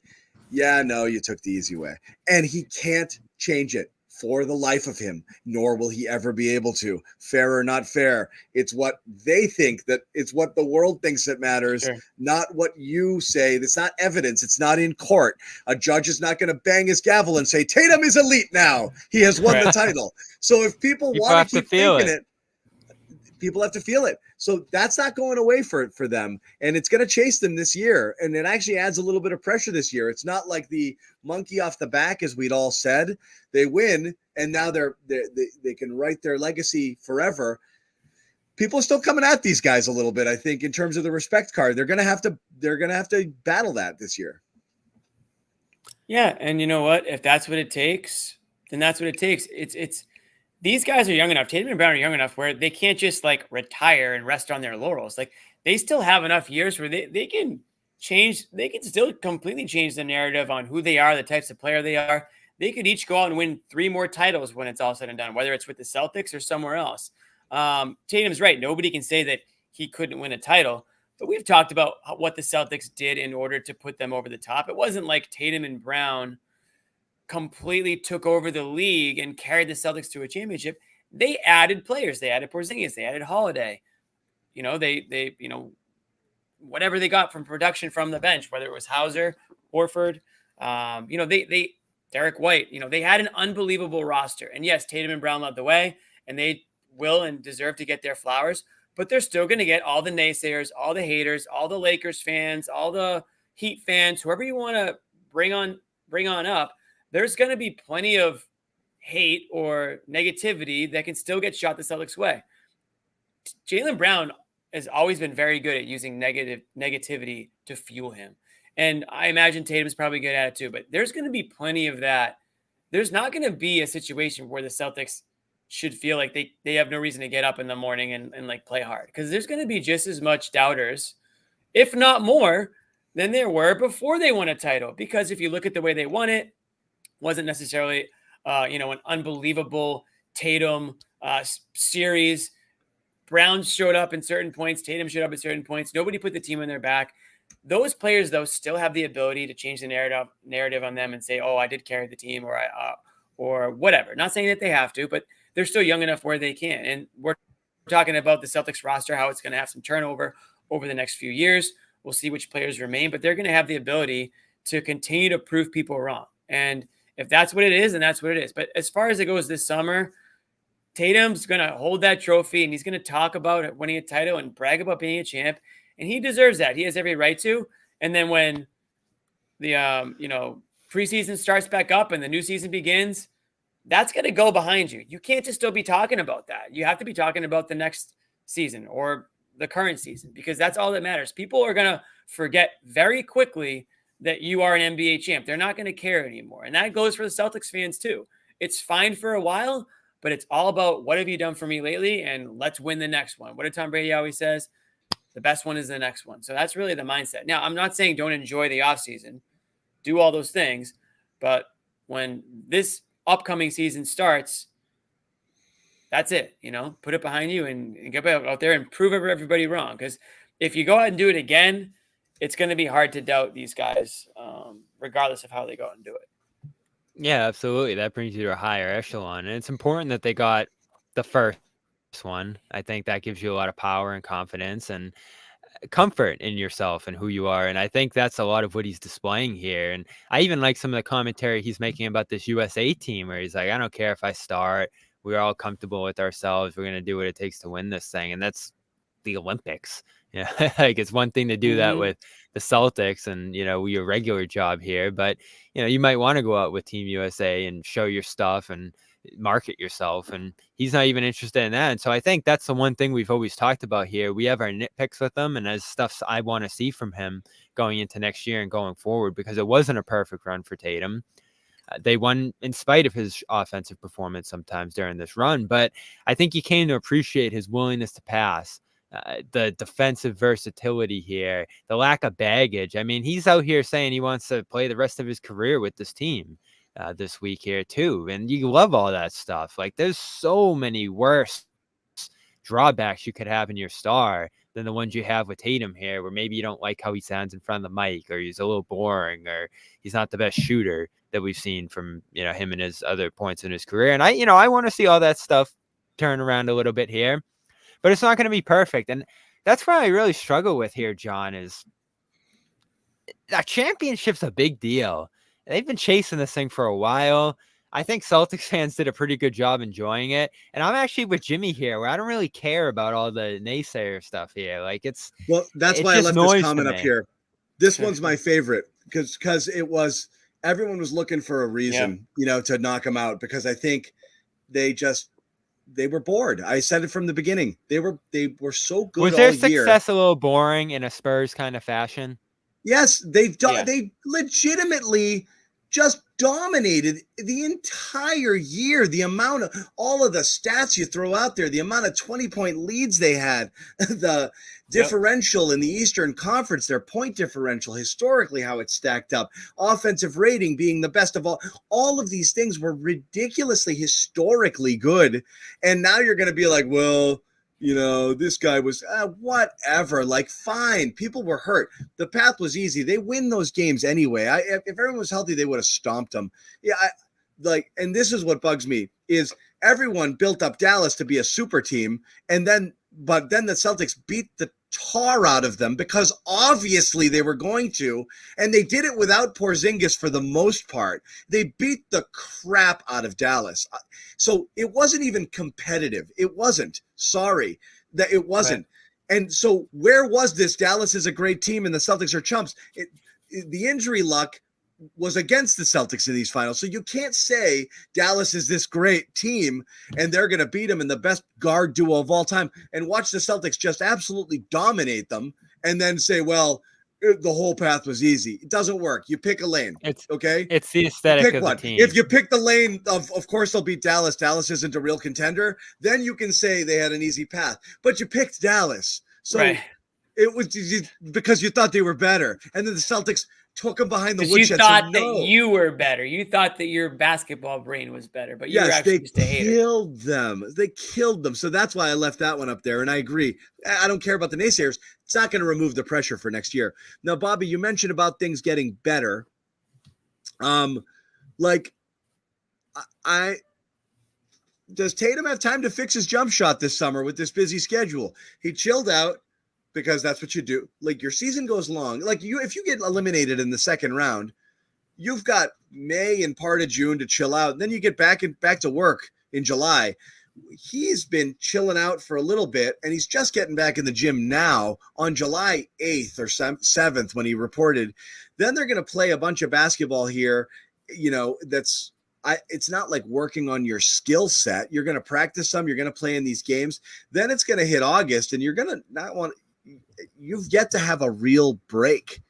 yeah, no, you took the easy way. And he can't change it for the life of him, nor will he ever be able to. Fair or not fair, it's what they think, that it's what the world thinks that matters, Sure. not what you say. It's not evidence. It's not in court. A judge is not going to bang his gavel and say, Tatum is elite now. He has won the title. So if people want to keep thinking it, people have to feel it. So that's not going away for them. And it's going to chase them this year. And it actually adds a little bit of pressure this year. It's not like the monkey off the back, as we'd all said. They win, and now they can write their legacy forever. People are still coming at these guys a little bit, I think, in terms of the respect card. They're going to have to battle that this year. Yeah. And you know what? If that's what it takes, then that's what it takes. It's these guys are young enough. Tatum and Brown are young enough where they can't just like retire and rest on their laurels. Like they still have enough years where they can change. They can still completely change the narrative on who they are, the types of player they are. They could each go out and win 3 more titles when it's all said and done, whether it's with the Celtics or somewhere else. Tatum's right. Nobody can say that he couldn't win a title, but we've talked about what the Celtics did in order to put them over the top. It wasn't like Tatum and Brown completely took over the league and carried the Celtics to a championship. They added players. They added Porzingis. They added Holiday. They whatever they got from production from the bench, whether it was Hauser, Horford, they Derek White. They had an unbelievable roster. And yes, Tatum and Brown led the way, and they will and deserve to get their flowers. But they're still going to get all the naysayers, all the haters, all the Lakers fans, all the Heat fans, whoever you want to bring on up. There's going to be plenty of hate or negativity that can still get shot the Celtics' way. Jaylen Brown has always been very good at using negativity to fuel him. And I imagine Tatum's probably good at it too, but there's going to be plenty of that. There's not going to be a situation where the Celtics should feel like they have no reason to get up in the morning and like play hard, because there's going to be just as much doubters, if not more, than there were before they won a title. Because if you look at the way they won it, wasn't necessarily, an unbelievable Tatum series. Brown showed up in certain points. Tatum showed up at certain points. Nobody put the team on their back. Those players, though, still have the ability to change the narrative on them and say, "Oh, I did carry the team," or whatever. Not saying that they have to, but they're still young enough where they can. And we're talking about the Celtics roster, how it's going to have some turnover over the next few years. We'll see which players remain, but they're going to have the ability to continue to prove people wrong. And if that's what it is, then that's what it is. But as far as it goes this summer, Tatum's going to hold that trophy, and he's going to talk about winning a title and brag about being a champ. And he deserves that. He has every right to. And then when the, preseason starts back up and the new season begins, that's going to go behind you. You can't just still be talking about that. You have to be talking about the next season or the current season, because that's all that matters. People are going to forget very quickly that you are an NBA champ. They're not going to care anymore. And that goes for the Celtics fans too. It's fine for a while, but it's all about what have you done for me lately, and let's win the next one. What did Tom Brady always says? The best one is the next one. So that's really the mindset. Now, I'm not saying don't enjoy the offseason. Do all those things. But when this upcoming season starts, that's it. Put it behind you and get out there and prove everybody wrong. Because if you go out and do it again, it's going to be hard to doubt these guys, regardless of how they go out and do it. Yeah, absolutely. That brings you to a higher echelon. And it's important that they got the first one. I think that gives you a lot of power and confidence and comfort in yourself and who you are. And I think that's a lot of what he's displaying here. And I even like some of the commentary he's making about this USA team, where he's like, I don't care if I start. We're all comfortable with ourselves. We're going to do what it takes to win this thing. And that's the Olympics. Yeah, like it's one thing to do that with the Celtics and, your regular job here, but, you might want to go out with Team USA and show your stuff and market yourself. And he's not even interested in that. And so I think that's the one thing we've always talked about here. We have our nitpicks with him, and as stuff I want to see from him going into next year and going forward, because it wasn't a perfect run for Tatum. They won in spite of his offensive performance sometimes during this run, but I think you came to appreciate his willingness to pass. The defensive versatility here, the lack of baggage. I mean, he's out here saying he wants to play the rest of his career with this team. this week here too. And you love all that stuff. Like there's so many worse drawbacks you could have in your star than the ones you have with Tatum here, where maybe you don't like how he sounds in front of the mic, or he's a little boring, or he's not the best shooter that we've seen from, him and his other points in his career. And I want to see all that stuff turn around a little bit here, but it's not going to be perfect. And that's where I really struggle with here, John, is a championship's a big deal. They've been chasing this thing for a while. I think Celtics fans did a pretty good job enjoying it. And I'm actually with Jimmy here, where I don't really care about all the naysayer stuff here. Like that's why I left this comment up here. This one's my favorite because it was, everyone was looking for a reason, to knock them out, because I think they were bored. I said it from the beginning. They were so good. Was their success a little boring in a Spurs kind of fashion? Yes, they legitimately just dominated the entire year. The amount of all of the stats you throw out there, the amount of 20-point leads they had, the differential in the Eastern Conference, their point differential, historically how it stacked up, offensive rating being the best of all of these things were ridiculously historically good. And now you're going to be like, well, this guy was whatever. Like, fine, people were hurt. The path was easy. They win those games anyway. If everyone was healthy, they would have stomped them. And this is what bugs me is everyone built up Dallas to be a super team, but then the Celtics beat the tar out of them because obviously they were going to, and they did it without Porzingis for the most part. They beat the crap out of Dallas. So it wasn't even competitive. It wasn't. Sorry that it wasn't. Right. And so where was this? Dallas is a great team and the Celtics are chumps. The injury luck was against the Celtics in these finals. So you can't say Dallas is this great team and they're going to beat them in the best guard duo of all time and watch the Celtics just absolutely dominate them and then say, well, the whole path was easy. It doesn't work. You pick a lane. It's the aesthetic of the team. If you pick the lane of course they'll beat Dallas. Dallas isn't a real contender. Then you can say they had an easy path, but you picked Dallas. So it was because you thought they were better. And then the Celtics took them behind the woodshed. You thought that you were better. You thought that your basketball brain was better, but you were actually just a hater. Killed them. They killed them. So that's why I left that one up there. And I agree. I don't care about the naysayers. It's not going to remove the pressure for next year. Now, Bobby, you mentioned about things getting better. Does Tatum have time to fix his jump shot this summer with this busy schedule? He chilled out, because that's what you do. Like, your season goes long. Like, if you get eliminated in the second round, you've got May and part of June to chill out. And then you get back to work in July. He's been chilling out for a little bit, and he's just getting back in the gym now on July 8th or 7th when he reported. Then they're going to play a bunch of basketball here. It's not like working on your skill set. You're going to practice some. You're going to play in these games. Then it's going to hit August, and you're going to not want – you've yet to have a real break,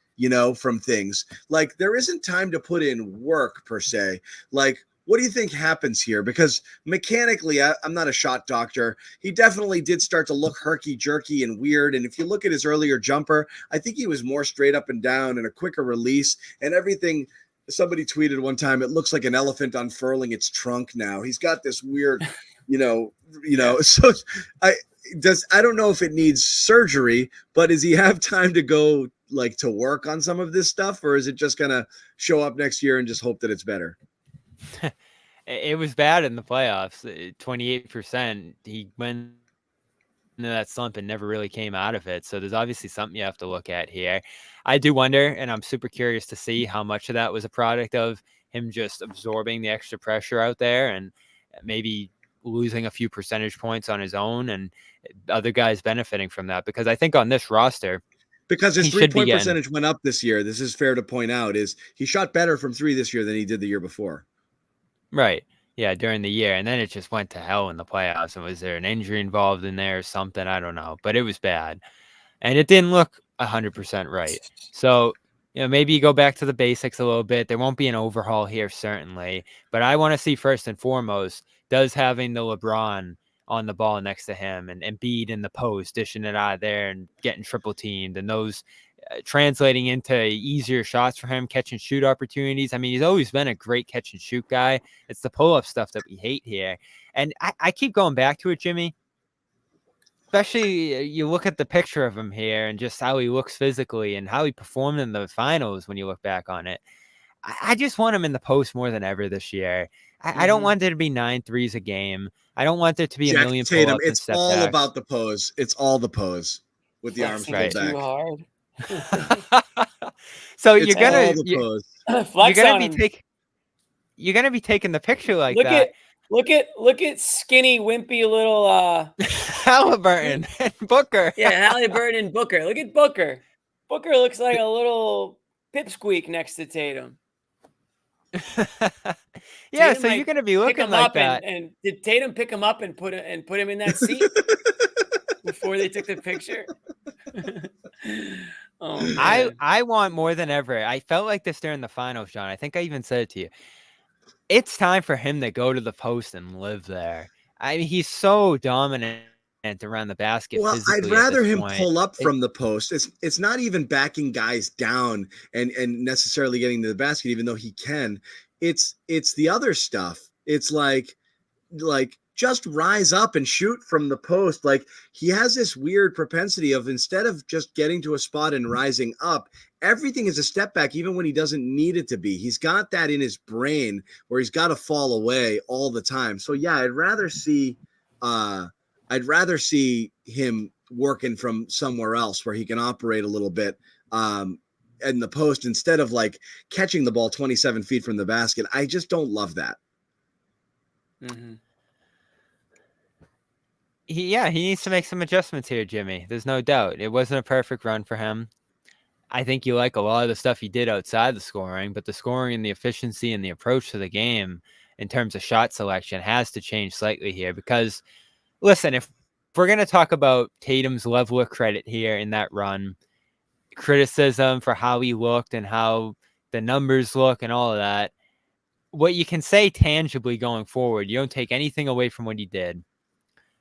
from things. Like, there isn't time to put in work per se. Like, what do you think happens here? Because mechanically, I'm not a shot doctor. He definitely did start to look herky-jerky and weird. And if you look at his earlier jumper, I think he was more straight up and down and a quicker release and everything. Somebody tweeted one time, it looks like an elephant unfurling its trunk now. He's got this weird, so I don't know if it needs surgery, but does he have time to go to work on some of this stuff, or is it just going to show up next year and just hope that it's better? It was bad in the playoffs. 28%. He went into that slump and never really came out of it. So there's obviously something you have to look at here. I do wonder, and I'm super curious to see how much of that was a product of him just absorbing the extra pressure out there and maybe losing a few percentage points on his own and other guys benefiting from that. Because I think on this roster, because his 3-point percentage went up this year, this is fair to point out, is he shot better from three this year than he did the year before. Right. Yeah, during the year. And then it just went to hell in the playoffs. And was there an injury involved in there or something? I don't know. But it was bad. And it didn't look 100% right. So, maybe you go back to the basics a little bit. There won't be an overhaul here, certainly. But I want to see first and foremost, does having the LeBron on the ball next to him and Embiid in the post, dishing it out of there and getting triple teamed, and those translating into easier shots for him, catch and shoot opportunities. I mean, he's always been a great catch and shoot guy. It's the pull-up stuff that we hate here. And I keep going back to it, Jimmy. Especially you look at the picture of him here and just how he looks physically and how he performed in the finals when you look back on it. I just want him in the post more than ever this year. I don't want there to be 9 threes a game. I don't want there to be a million Tatum, pull-ups and it's all step about the pose. It's all the pose with the arms pulled back. Too hard. So It's you're gonna all the pose. Flex on him. You're gonna be taking the picture like Look that. Look at skinny, wimpy little Halliburton and Booker. Yeah, Halliburton and Booker. Look at Booker. Booker looks like a little pipsqueak next to Tatum. Yeah, Tatum so you're gonna be looking like that. And did Tatum pick him up and put him in that seat before they took the picture? Oh, man. I want more than ever. I felt like this during the finals, John. I think I even said it to you. It's time for him to go to the post and live there. I mean, he's so dominant around the basket. Well, I'd rather him pull up from the post. It's not even backing guys down and necessarily getting to the basket, even though he can. It's the other stuff. It's like just rise up and shoot from the post. Like, he has this weird propensity of, instead of just getting to a spot and rising up, everything is a step back, even when he doesn't need it to be. He's got that in his brain where he's got to fall away all the time. So yeah, I'd rather see him working from somewhere else where he can operate a little bit in the post, instead of like catching the ball 27 feet from the basket. I just don't love that. Mm-hmm. He needs to make some adjustments here, Jimmy. There's no doubt. It wasn't a perfect run for him. I think you like a lot of the stuff he did outside the scoring, but the scoring and the efficiency and the approach to the game in terms of shot selection has to change slightly here. Because, listen, if we're going to talk about Tatum's level of credit here in that run, criticism for how he looked and how the numbers look and all of that, what you can say tangibly going forward, you don't take anything away from what he did.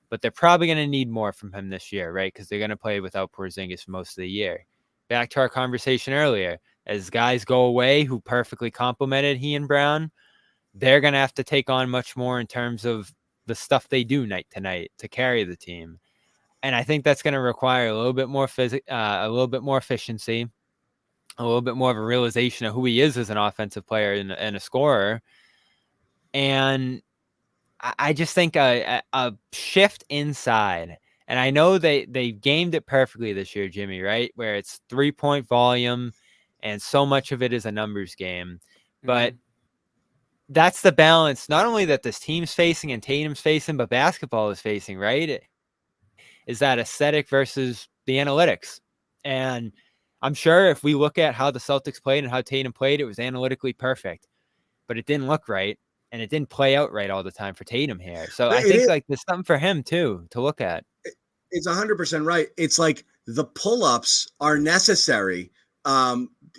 But they're probably going to need more from him this year, right? Because they're going to play without Porzingis for most of the year. Back to our conversation earlier, as guys go away who perfectly complemented he and Brown, they're going to have to take on much more in terms of the stuff they do night to night to carry the team. And I think that's going to require a little bit more a little bit more efficiency, a little bit more of a realization of who he is as an offensive player and a scorer. And I just think a shift inside, and I know they gamed it perfectly this year, Jimmy, right? Where it's 3-point volume and so much of it is a numbers game. But that's the balance, not only that this team's facing and Tatum's facing, but basketball is facing, right? Is that aesthetic versus the analytics. And I'm sure if we look at how the Celtics played and how Tatum played, it was analytically perfect, but it didn't look right. And it didn't play out right all the time for Tatum here. So I think like there's something for him too to look at. It's 100% right. It's like the pull-ups are necessary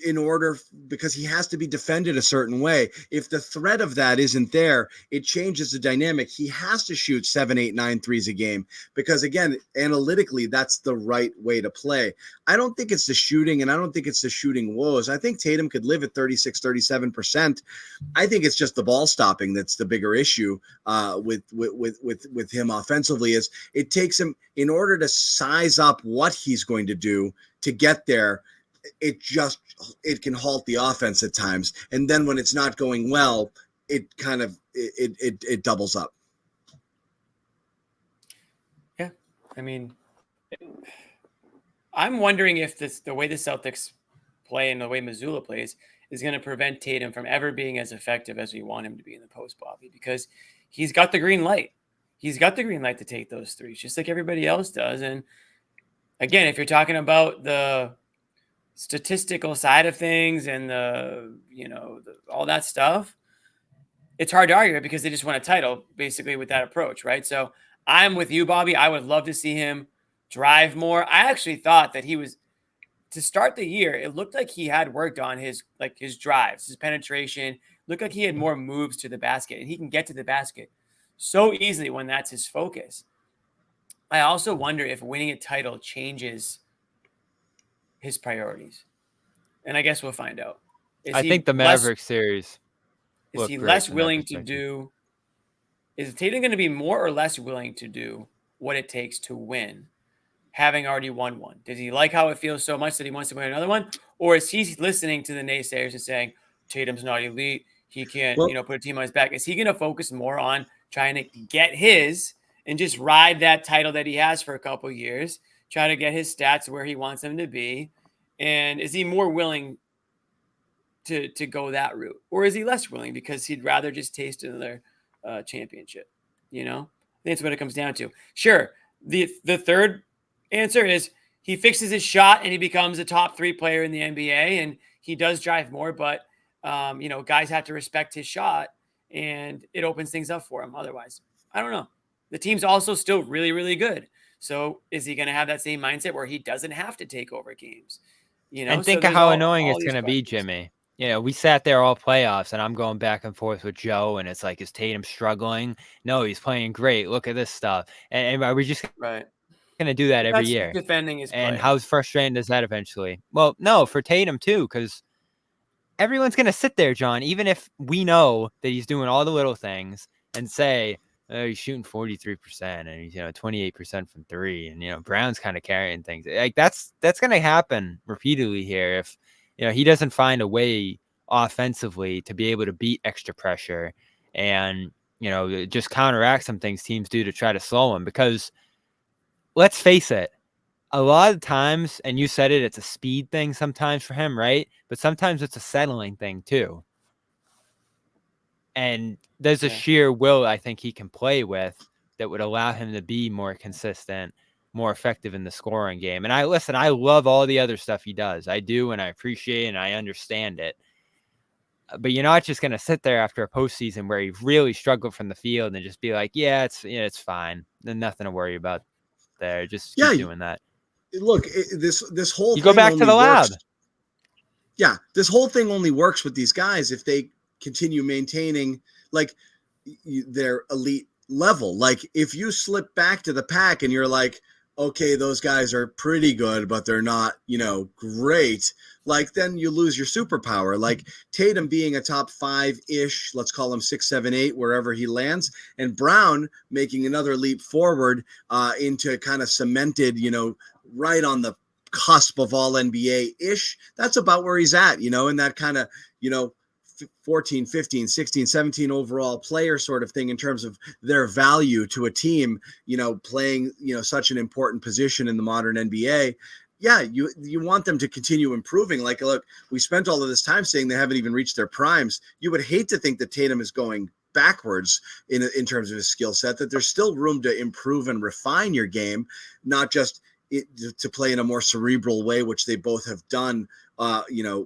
in order, because he has to be defended a certain way. If the threat of that isn't there, it changes the dynamic. He has to shoot 7, 8, 9 threes a game, because again, analytically, that's the right way to play. I don't think it's the shooting, and I don't think it's the shooting woes. I think Tatum could live at 36, 37%. I think it's just the ball stopping that's the bigger issue with him offensively. Is it takes him, in order to size up what he's going to do to get there, it can halt the offense at times. And then when it's not going well, it kind of, it doubles up. Yeah. I mean, I'm wondering if the way the Celtics play and the way Mazzulla plays is going to prevent Tatum from ever being as effective as we want him to be in the post, Bobby, because he's got the green light. He's got the green light to take those threes, just like everybody else does. And again, if you're talking about the statistical side of things and all that stuff, it's hard to argue it because they just won a title basically with that approach, right? So I'm with you, Bobby. I would love to see him drive more. I actually thought that he was, to start the year, it looked like he had worked on his drives, his penetration. Looked like he had more moves to the basket, and he can get to the basket so easily when that's his focus. I also wonder if winning a title changes his priorities? And I guess we'll find out. I think the Mavericks series is looked he great less from that willing to perspective. do? Is Tatum going to be more or less willing to do what it takes to win, having already won one? Does he like how it feels so much that he wants to win another one? Or is he listening to the naysayers and saying, Tatum's not elite, he can't, put a team on his back? Is he going to focus more on trying to get his and just ride that title that he has for a couple of years, try to get his stats where he wants them to be? And is he more willing to go that route? Or is he less willing because he'd rather just taste another championship? I think that's what it comes down to. Sure. The third answer is he fixes his shot and he becomes a top 3 player in the NBA, and he does drive more, but guys have to respect his shot and it opens things up for him. Otherwise, I don't know. The team's also still really, really good. So is he going to have that same mindset where he doesn't have to take over games? And think of how annoying it's going to be, Jimmy. We sat there all playoffs, and I'm going back and forth with Joe, and it's like, is Tatum struggling? No, he's playing great. Look at this stuff. And are we just going to do that every year? Defending his and play. How frustrating is that eventually? Well, no, for Tatum too, because everyone's going to sit there, John, even if we know that he's doing all the little things, and say, he's shooting 43% and he's 28% from 3, and Brown's kind of carrying things. Like that's going to happen repeatedly here if he doesn't find a way offensively to be able to beat extra pressure and just counteract some things teams do to try to slow him. Because let's face it, a lot of times, and you said it, it's a speed thing sometimes for him, right? But sometimes it's a settling thing too. And there's a sheer will I think he can play with that would allow him to be more consistent, more effective in the scoring game. And I love all the other stuff he does. I do, and I appreciate it, and I understand it. But you're not just going to sit there after a postseason where he really struggled from the field and just be like, it's fine. There's nothing to worry about there. Just keep doing that. Look, this whole thing go back to the lab. Yeah, this whole thing only works with these guys if they continue maintaining like their elite level. Like if you slip back to the pack and you're like, okay, those guys are pretty good, but they're not, great. Like then you lose your superpower. Like Tatum being a top 5-ish, let's call him 6, 7, 8, wherever he lands, and Brown making another leap forward into kind of cemented, right on the cusp of all NBA-ish. That's about where he's at, in that kind of, 14, 15, 16, 17 overall player sort of thing in terms of their value to a team, playing, such an important position in the modern NBA. Yeah, you want them to continue improving. Like, look, we spent all of this time saying they haven't even reached their primes. You would hate to think that Tatum is going backwards in terms of his skill set, that there's still room to improve and refine your game, not just to play in a more cerebral way, which they both have done,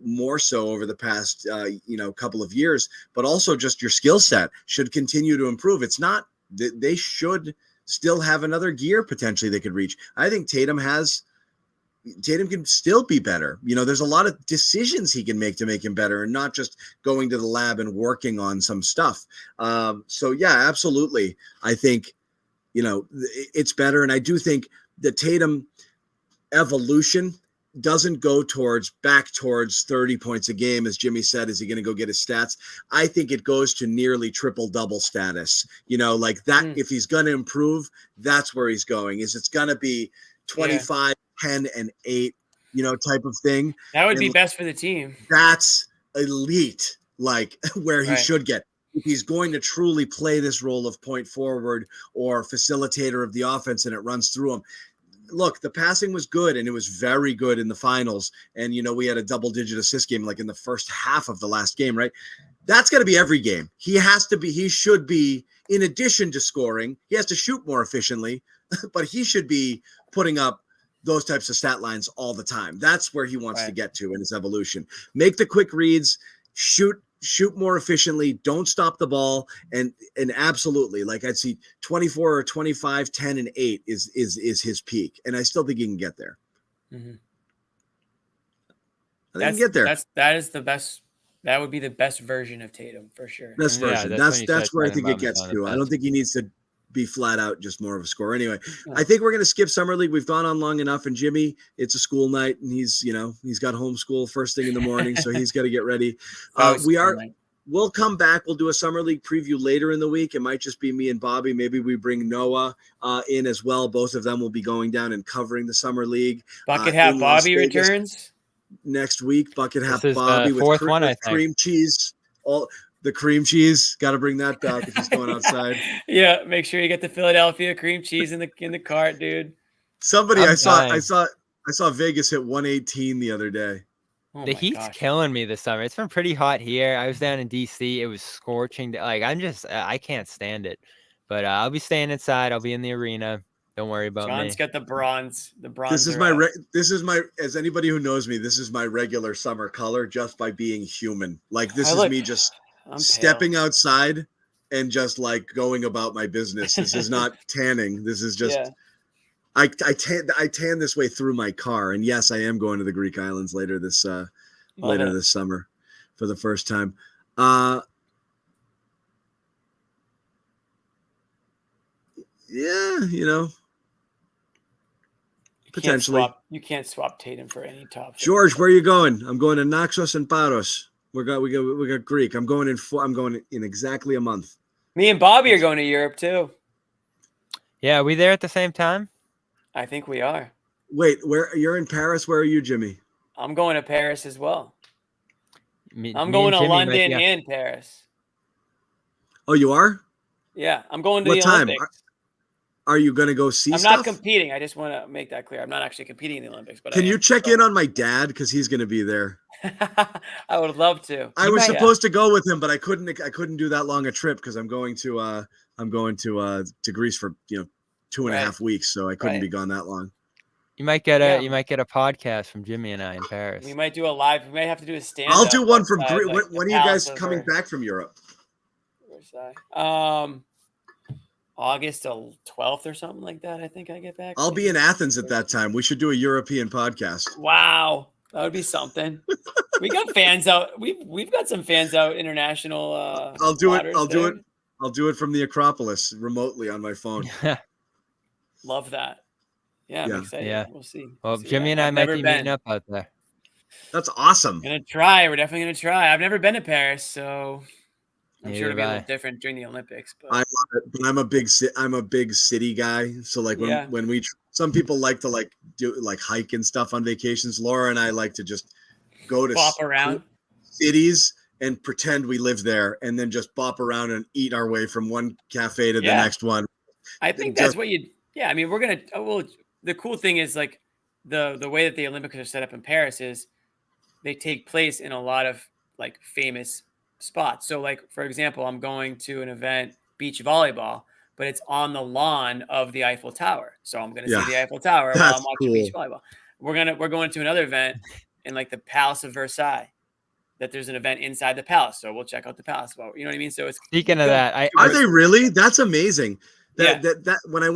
more so over the past, couple of years, but also just your skill set should continue to improve. It's not that they should still have another gear potentially they could reach. I think Tatum can still be better. There's a lot of decisions he can make to make him better and not just going to the lab and working on some stuff. So yeah, absolutely. I think, it's better. And I do think the Tatum evolution doesn't go back towards 30 points a game, as Jimmy said. Is he going to go get his stats? I think it goes to nearly triple-double status. Like that. If he's going to improve, that's where he's going. It's going to be 25, 10, and 8, type of thing. That would be best for the team. That's elite, like where he should get. If he's going to truly play this role of point forward or facilitator of the offense and it runs through him. Look, the passing was good, and it was very good in the finals. And, we had a double-digit assist game like in the first half of the last game, right? That's got to be every game. He should be, in addition to scoring, he has to shoot more efficiently, but he should be putting up those types of stat lines all the time. That's where he wants to get to in his evolution. Make the quick reads, shoot more efficiently, don't stop the ball, and absolutely, like I'd see 24 or 25, 10, and 8 is his peak, and I still think he can get there. Mm-hmm. I think he can get there. That is the best. That would be the best version of Tatum for sure. Best version. That's where I think it gets to. I don't think he needs to be flat out just more of a scorer. Anyway, I think we're going to skip Summer League. We've gone on long enough. And Jimmy, it's a school night, and he's got homeschool first thing in the morning, so he's got to get ready. We'll come back. We'll do a Summer League preview later in the week. It might just be me and Bobby. Maybe we bring Noah in as well. Both of them will be going down and covering the Summer League. Bucket Hat Bobby returns next week. Bucket Hat This is Bobby the with fourth one, I think. cream cheese. All the cream cheese. Got to bring that back if he's going outside. Yeah, make sure you get the Philadelphia cream cheese in the cart, dude. Somebody I saw Vegas hit 118 the other day. Oh The heat's killing me this summer. It's been pretty hot here. I was down in DC. It was scorching. Like I can't stand it. But I'll be staying inside. I'll be in the arena. Don't worry about me. John's got the bronze. This is my as anybody who knows me, this is my regular summer color just by being human. Like this is me just stepping outside and just like going about my business. This is not tanning. This is just I tan this way through my car. And yes, I am going to the Greek Islands later this summer for the first time. Yeah, potentially. You can't swap Tatum for any top. George, where are you going? I'm going to Naxos and Paros. We got Greek. I'm going in exactly a month. Me and Bobby are going to Europe too. Yeah, are we there at the same time? I think we are. Wait, where you're in Paris? Where are you, Jimmy? I'm going to Paris as well. I'm going to London and Paris. Oh, you are? Yeah, I'm going to what the time? Olympics. Are you going to go see stuff? I'm not competing. I just want to make that clear. I'm not actually competing in the Olympics. But can you check in on my dad because he's going to be there? I would love to. I was supposed to go with him, but I couldn't do that long a trip because I'm going to Greece for 2.5 weeks, so I couldn't be gone that long. You might get a podcast from Jimmy and I in Paris. We might do a live. We might have to do a stand. I'll do one from Greece. When are you guys coming back from Europe? Where's I? August 12th or something like that. I think I get back. I'll be in Athens at that time. We should do a European podcast. Wow, that would be something. We got fans out. We've got some fans out international. I'll do it. I'll do it from the Acropolis remotely on my phone. Love that. Yeah, I'm excited. Yeah, we'll see. Well, Jimmy and I might be meeting up out there. That's awesome. We're definitely gonna try. I've never been to Paris, so I'm sure it'll be a little different during the Olympics. But I love it. But I'm a big city guy. So like when some people like to do hike and stuff on vacations. Laura and I like to just go to bop around cities and pretend we live there, and then just bop around and eat our way from one cafe to the next one. I think that's what you. Yeah, I mean, we're gonna. Well, the cool thing is like the way that the Olympics are set up in Paris is they take place in a lot of like famous spots. So like, for example, I'm going to an event, beach volleyball, but it's on the lawn of the Eiffel Tower. So I'm going to see the Eiffel Tower while I'm watching beach volleyball. We're going to another event in like the Palace of Versailles, that there's an event inside the palace. So we'll check out the palace. Well, you know what I mean? So it's speaking of that, are they really? That's amazing. That when I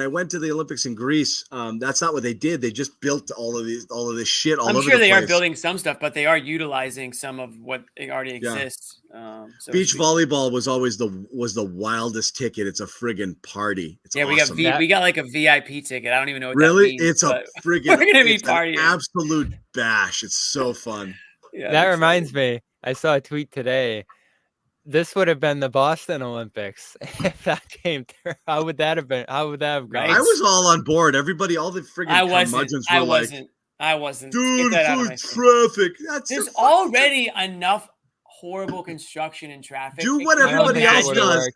went to the Olympics in Greece, that's not what they did. They just built all of this shit all over the place. I'm sure they are building some stuff, but they are utilizing some of what already exists. So beach volleyball was always the wildest ticket. It's a friggin' party. It's awesome. we got like a VIP ticket. I don't even know what really that means, it's a friggin' we're gonna be partying. Absolute bash. It's so fun. That reminds me. I saw a tweet today. This would have been the Boston Olympics if that came through. How would that have been? How would that have gone? I was all on board. Everybody, all the friggin' curmudgeons were I wasn't. Dude, traffic. There's already enough horrible construction and traffic. Do what everybody else does.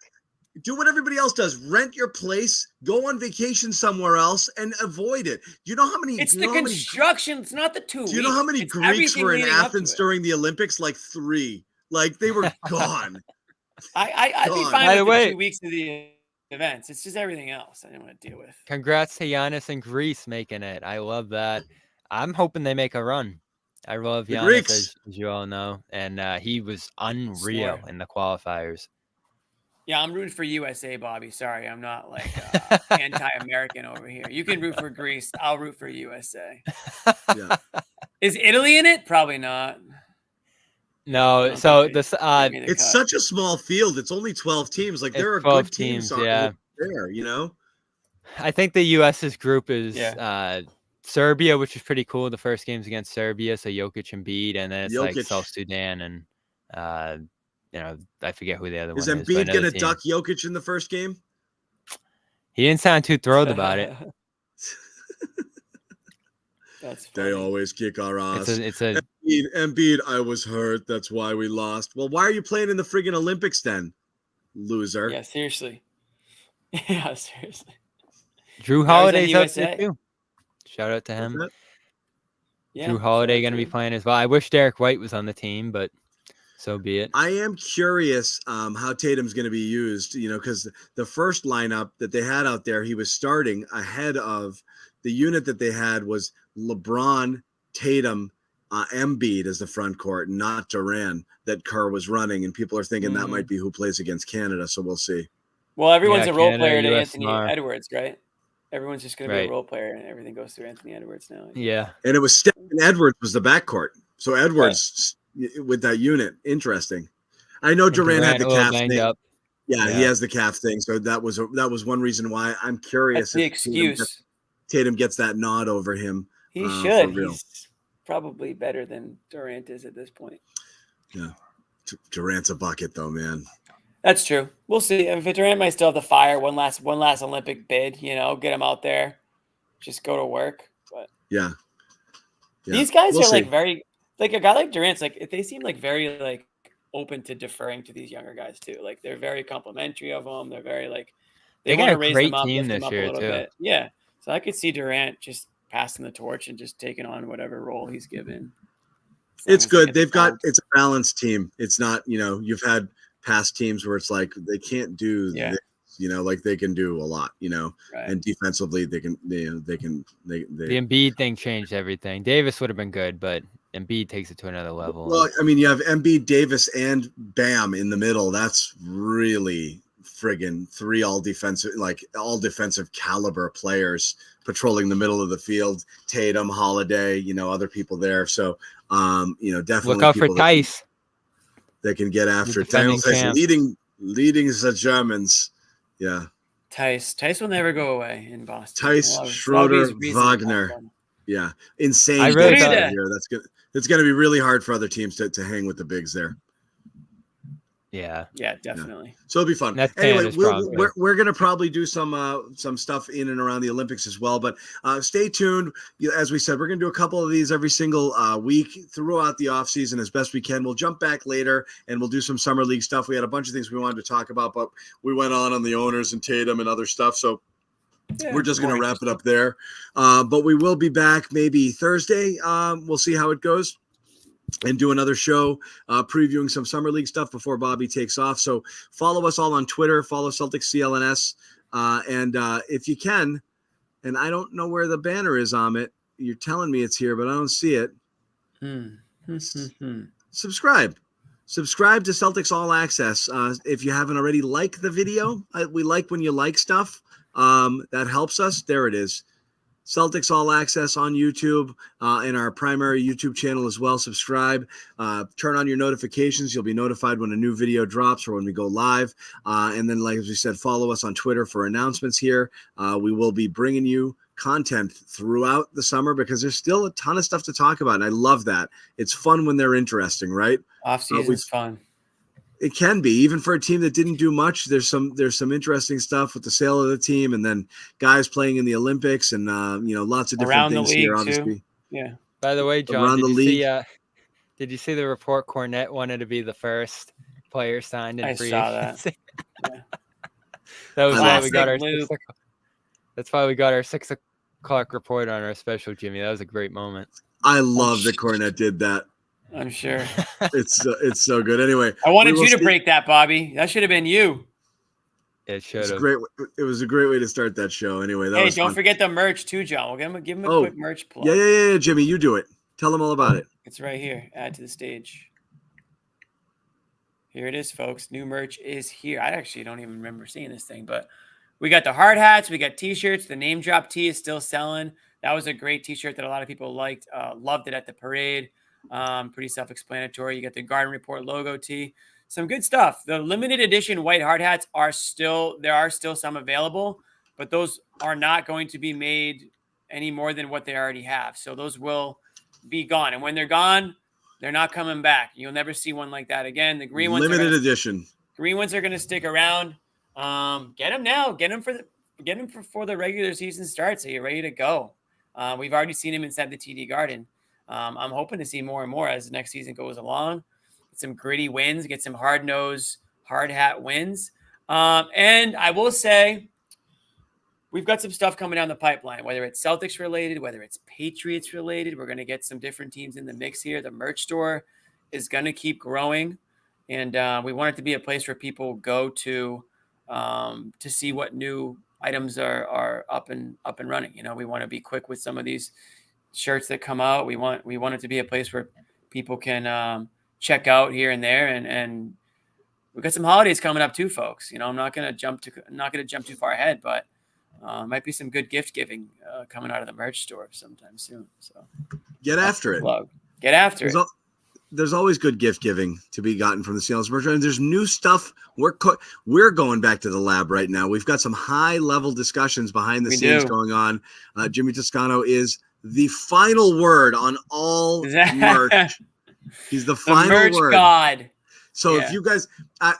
Do what everybody else does. Rent your place, go on vacation somewhere else, and avoid it. Do you know how many? It's the construction. It's not the 2 weeks. Do you know how many Greeks were in Athens during the Olympics? Like 3. Like they were gone. I'd be fine with the 2 weeks of the events. It's just everything else I didn't want to deal with. Congrats to Yannis and Greece making it. I love that. I'm hoping they make a run. I love Yannis, as you all know, and he was unreal in the qualifiers. Yeah, I'm rooting for USA, Bobby. Sorry, I'm not like anti-American over here. You can root for Greece. I'll root for USA. Yeah. Is Italy in it? Probably not. No, so this it's such a small field. It's only 12 teams. Like there are good teams. there, you know? I think the U.S.'s group is Yeah. Serbia, which is pretty cool. The first game's against Serbia, so Jokic and Embiid, and then it's like Jokic. South Sudan and I forget who the other Is one is. But Embiid going another to team. duck Jokic in the first game? He didn't sound too thrilled about it. That's funny. They always kick our ass. It's a Embiid, I was hurt. That's why we lost. Well, why are you playing in the friggin' Olympics then, loser? Yeah, seriously. Yeah, seriously. Drew Now he's on Holiday's out there USA. too. Shout out to him. that? Yeah, Drew so Holiday that's going to be good. playing as well. I wish Derek White was on the team, but so be it. I am curious how Tatum's going to be used, you know, because the first lineup that they had out there, he was starting ahead of the unit that they had was LeBron, Tatum, Embiid as the front court, not Durant that Kerr was running. And people are thinking that might be who plays against Canada. So we'll see. Well, everyone's Yeah, a role Canada, player to US Anthony tomorrow. Edwards, right? Everyone's just going to be Right. a role player, and everything goes through Anthony Edwards now. Yeah. And it was Steph and Edwards was the backcourt. So Edwards with that unit. Interesting. I know Durant had the a little calf banged thing. up. Yeah, he has the calf thing. So that was one reason why I'm curious That's the if excuse. Tatum gets that nod over him. He for should. real. He's probably better than Durant is at this point. Yeah. Durant's a bucket though, man. That's true. We'll see. If Durant might still have the fire, one last Olympic bid, you know, get him out there, just go to work. But Yeah. these guys We'll are like see. very, like a guy like Durant's like, they seem like very like open to deferring to these younger guys too. Like they're very complimentary of them. They're very like, they got want a to raise great them up, team lift them this up a year, little too. bit. Yeah. So I could see Durant just passing the torch and just taking on whatever role he's given. As long It's as they good. get the They've got gold. it's a balanced team. It's not, you know, you've had past teams where it's like they can't do Yeah. this, you know, like they can do a lot, you know, Right. and defensively they can. The Embiid thing changed everything. Davis would have been good, but Embiid takes it to another level. Well, I mean, you have Embiid, Davis, and Bam in the middle. That's really friggin' three all defensive caliber players patrolling the middle of the field. Tatum, Holiday, you know, other people there. So, you know, definitely Look out for people Tice. that can get after it. defending Tice champ. leading the Germans. Yeah. Tice will never go away in Boston. Tice, That'll be Schroeder, his reason to Wagner. have fun. Yeah. Insane. I really bigs thought- out here. That's good. It's going to be really hard for other teams to hang with the bigs there. Yeah. Yeah, definitely. So it'll be fun. That's Anyway, Canada's problem. we're going to probably do some stuff in and around the Olympics as well. But stay tuned. As we said, we're going to do a couple of these every single week throughout the offseason as best we can. We'll jump back later and we'll do some summer league stuff. We had a bunch of things we wanted to talk about, but we went on the owners and Tatum and other stuff. So we're just going to wrap it up there. But we will be back maybe Thursday. We'll see how it goes. And do another show previewing some summer league stuff before Bobby takes off. So follow us all on Twitter. Follow Celtics CLNS. And if you can, and I don't know where the banner is, Amit. You're telling me it's here, but I don't see it. Subscribe to Celtics All Access. If you haven't already, like the video. We like when you like stuff. That helps us. There it is. Celtics All Access on YouTube and our primary YouTube channel as well. Subscribe, turn on your notifications. You'll be notified when a new video drops or when we go live. And then, like as we said, follow us on Twitter for announcements here. We will be bringing you content throughout the summer because there's still a ton of stuff to talk about. And I love that. It's fun when they're interesting, right? Off-season is fun. It can be, even for a team that didn't do much. There's some interesting stuff with the sale of the team, and then guys playing in the Olympics, and lots of different Around the things league here. too. Obviously, Yeah. By the way, John, Around the league. did you see the report? Cornette wanted to be the first player signed in I free saw that. agency. Yeah. That was why we Classic got our Luke. That's why we got our 6:00 report on our special, Jimmy. That was a great moment. I love that Cornette did that. I'm sure. It's so good. Anyway, I wanted we will you to see- break that, Bobby. That should have been you. It should It's have. great. It was a great way to start that show. Anyway, that Hey, was don't fun. forget the merch too, John. We'll give him a Oh, quick merch plug. Yeah, Jimmy, you do it. Tell them all about it. It's right here. Add to the stage. Here it is, folks. New merch is here. I actually don't even remember seeing this thing, but we got the hard hats. We got T-shirts. The name drop tee is still selling. That was a great T-shirt that a lot of people liked. Loved it at the parade. Pretty self-explanatory. You got the Garden Report logo tee. some good stuff. The limited edition white hard hats are still some available, but those are not going to be made any more than what they already have. So those will be gone. And when they're gone, they're not coming back. You'll never see one like that again. The green ones, limited edition. Green ones are going to stick around. Get them now. Get them before the regular season starts. So you're ready to go. We've already seen them inside the TD Garden. I'm hoping to see more and more as the next season goes along. Get some gritty wins, get some hard-nosed, hard hat wins. And I will say, we've got some stuff coming down the pipeline, whether it's Celtics related, whether it's Patriots related. We're going to get some different teams in the mix here. The merch store is going to keep growing. And we want it to be a place where people go to see what new items are up and running. You know, we want to be quick with some of these shirts that come out. We want it to be a place where people can check out here and there. And we've got some holidays coming up too, folks. You know, I'm not going to jump too far ahead, but might be some good gift giving coming out of the merch store sometime soon. So get after it. Get after it. There's always good gift giving to be gotten from the CLNS merch. And there's new stuff. We're going back to the lab right now. We've got some high level discussions behind the scenes going on. Jimmy Toscano is the final word on all merch. He's the final merch word. God. So if you guys,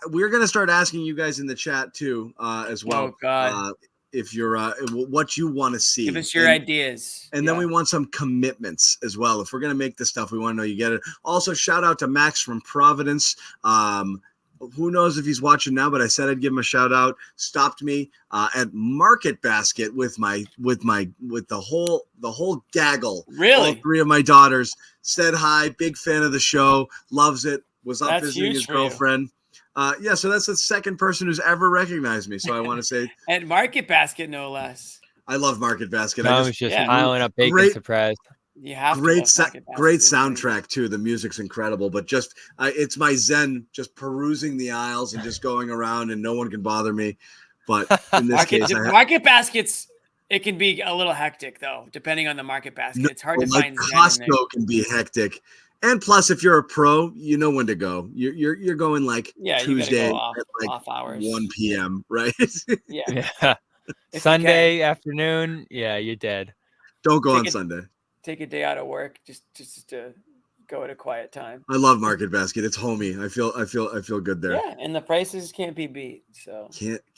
we're going to start asking you guys in the chat too, as well. Oh God. If you're what you want to see, give us your ideas. And then we want some commitments as well. If we're going to make this stuff, we want to know you get it. Also, shout out to Max from Providence. Who knows if he's watching now, but I said I'd give him a shout out. Stopped me at Market Basket with the whole gaggle. Really? All three of my daughters said hi. Big fan of the show. Loves it. Was up visiting his girlfriend. So that's the second person who's ever recognized me. So I want to say at Market Basket, no less. I love Market Basket. I was just piling up bacon surprise. You have great soundtrack too. The music's incredible, but just it's my zen, just perusing the aisles and just going around, and no one can bother me. But in this case, Market Baskets, it can be a little hectic though, depending on the Market Basket. It's hard to find. Costco can be hectic. And plus, if you're a pro, you know when to go. You're going like Tuesday off hours. 1 p.m. Right? Yeah. Sunday afternoon. Yeah, you're dead. Don't go on Sunday. Take a day out of work just to go at a quiet time. I love Market Basket. It's homey. I feel good there. Yeah, and the prices can't be beat. So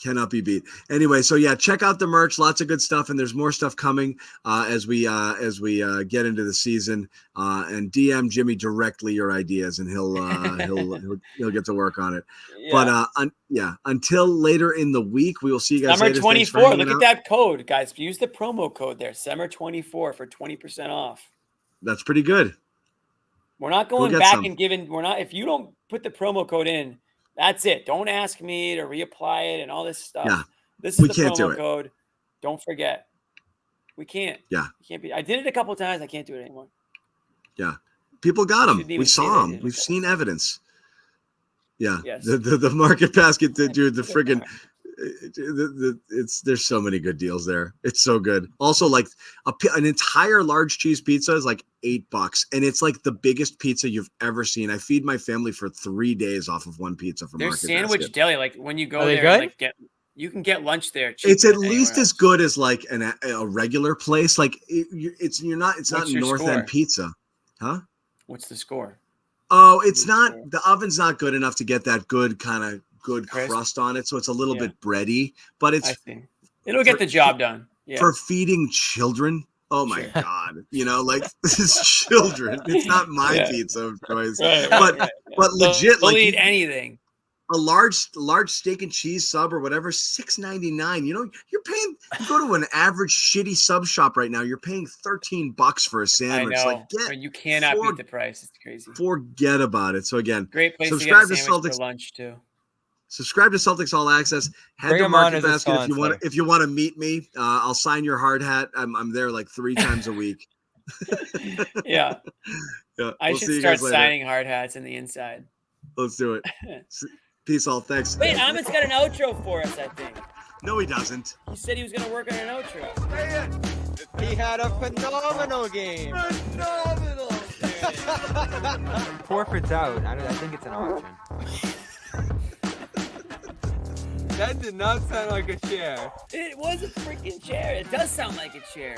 cannot be beat. Anyway, so check out the merch. Lots of good stuff, and there's more stuff coming as we get into the season. And DM Jimmy directly your ideas, and he'll get to work on it. Yeah. But until later in the week, we will see you guys. Summer 24. Look at that code, guys. Use the promo code there. Summer 24 for 20% off. That's pretty good. We're not going back and giving. If you don't put the promo code in, that's it. Don't ask me to reapply it and all this stuff. Yeah, this is the promo code. Don't forget. We can't. Yeah. You can't be. I did it a couple of times. I can't do it anymore. Yeah. People got them. We saw them. We've seen evidence. Yeah. Yes. The Market Basket, dude, the friggin' there's so many good deals there. It's so good. Also, like an entire large cheese pizza is like $8, and it's like the biggest pizza you've ever seen. I feed my family for 3 days off of one pizza from Market Basket. There's Sandwich Deli. Like when you go there, you can get lunch there. It's at least as good as like a regular place. Like it's not North End pizza, huh? What's the score? Oh, it's not. The oven's not good enough to get that good kind of crust on it, so it's a little bit bready, but it'll get the job done. Yeah. For feeding children. Oh my God. Like this is children. It's not my pizza of choice. But legit, they'll eat anything. A large steak and cheese sub or whatever, $6.99. You're paying. You go to an average shitty sub shop right now, you're paying $13 for a sandwich. I know. You cannot beat the price. It's crazy. Forget about it. So again, great place subscribe to get a sandwich Celtics for lunch too. Subscribe to Celtics All Access. Head to Market Basket if you want to meet me. I'll sign your hard hat. I'm there like 3 times a week. Yeah. I should start signing hard hats in the inside. Let's do it. Peace all. Thanks. Wait, Amit's got an outro for us, I think. No, he doesn't. He said he was going to work on an outro. He had a phenomenal game. Forfeit's out. I think it's an option. That did not sound like a chair. It was a freaking chair. It does sound like a chair.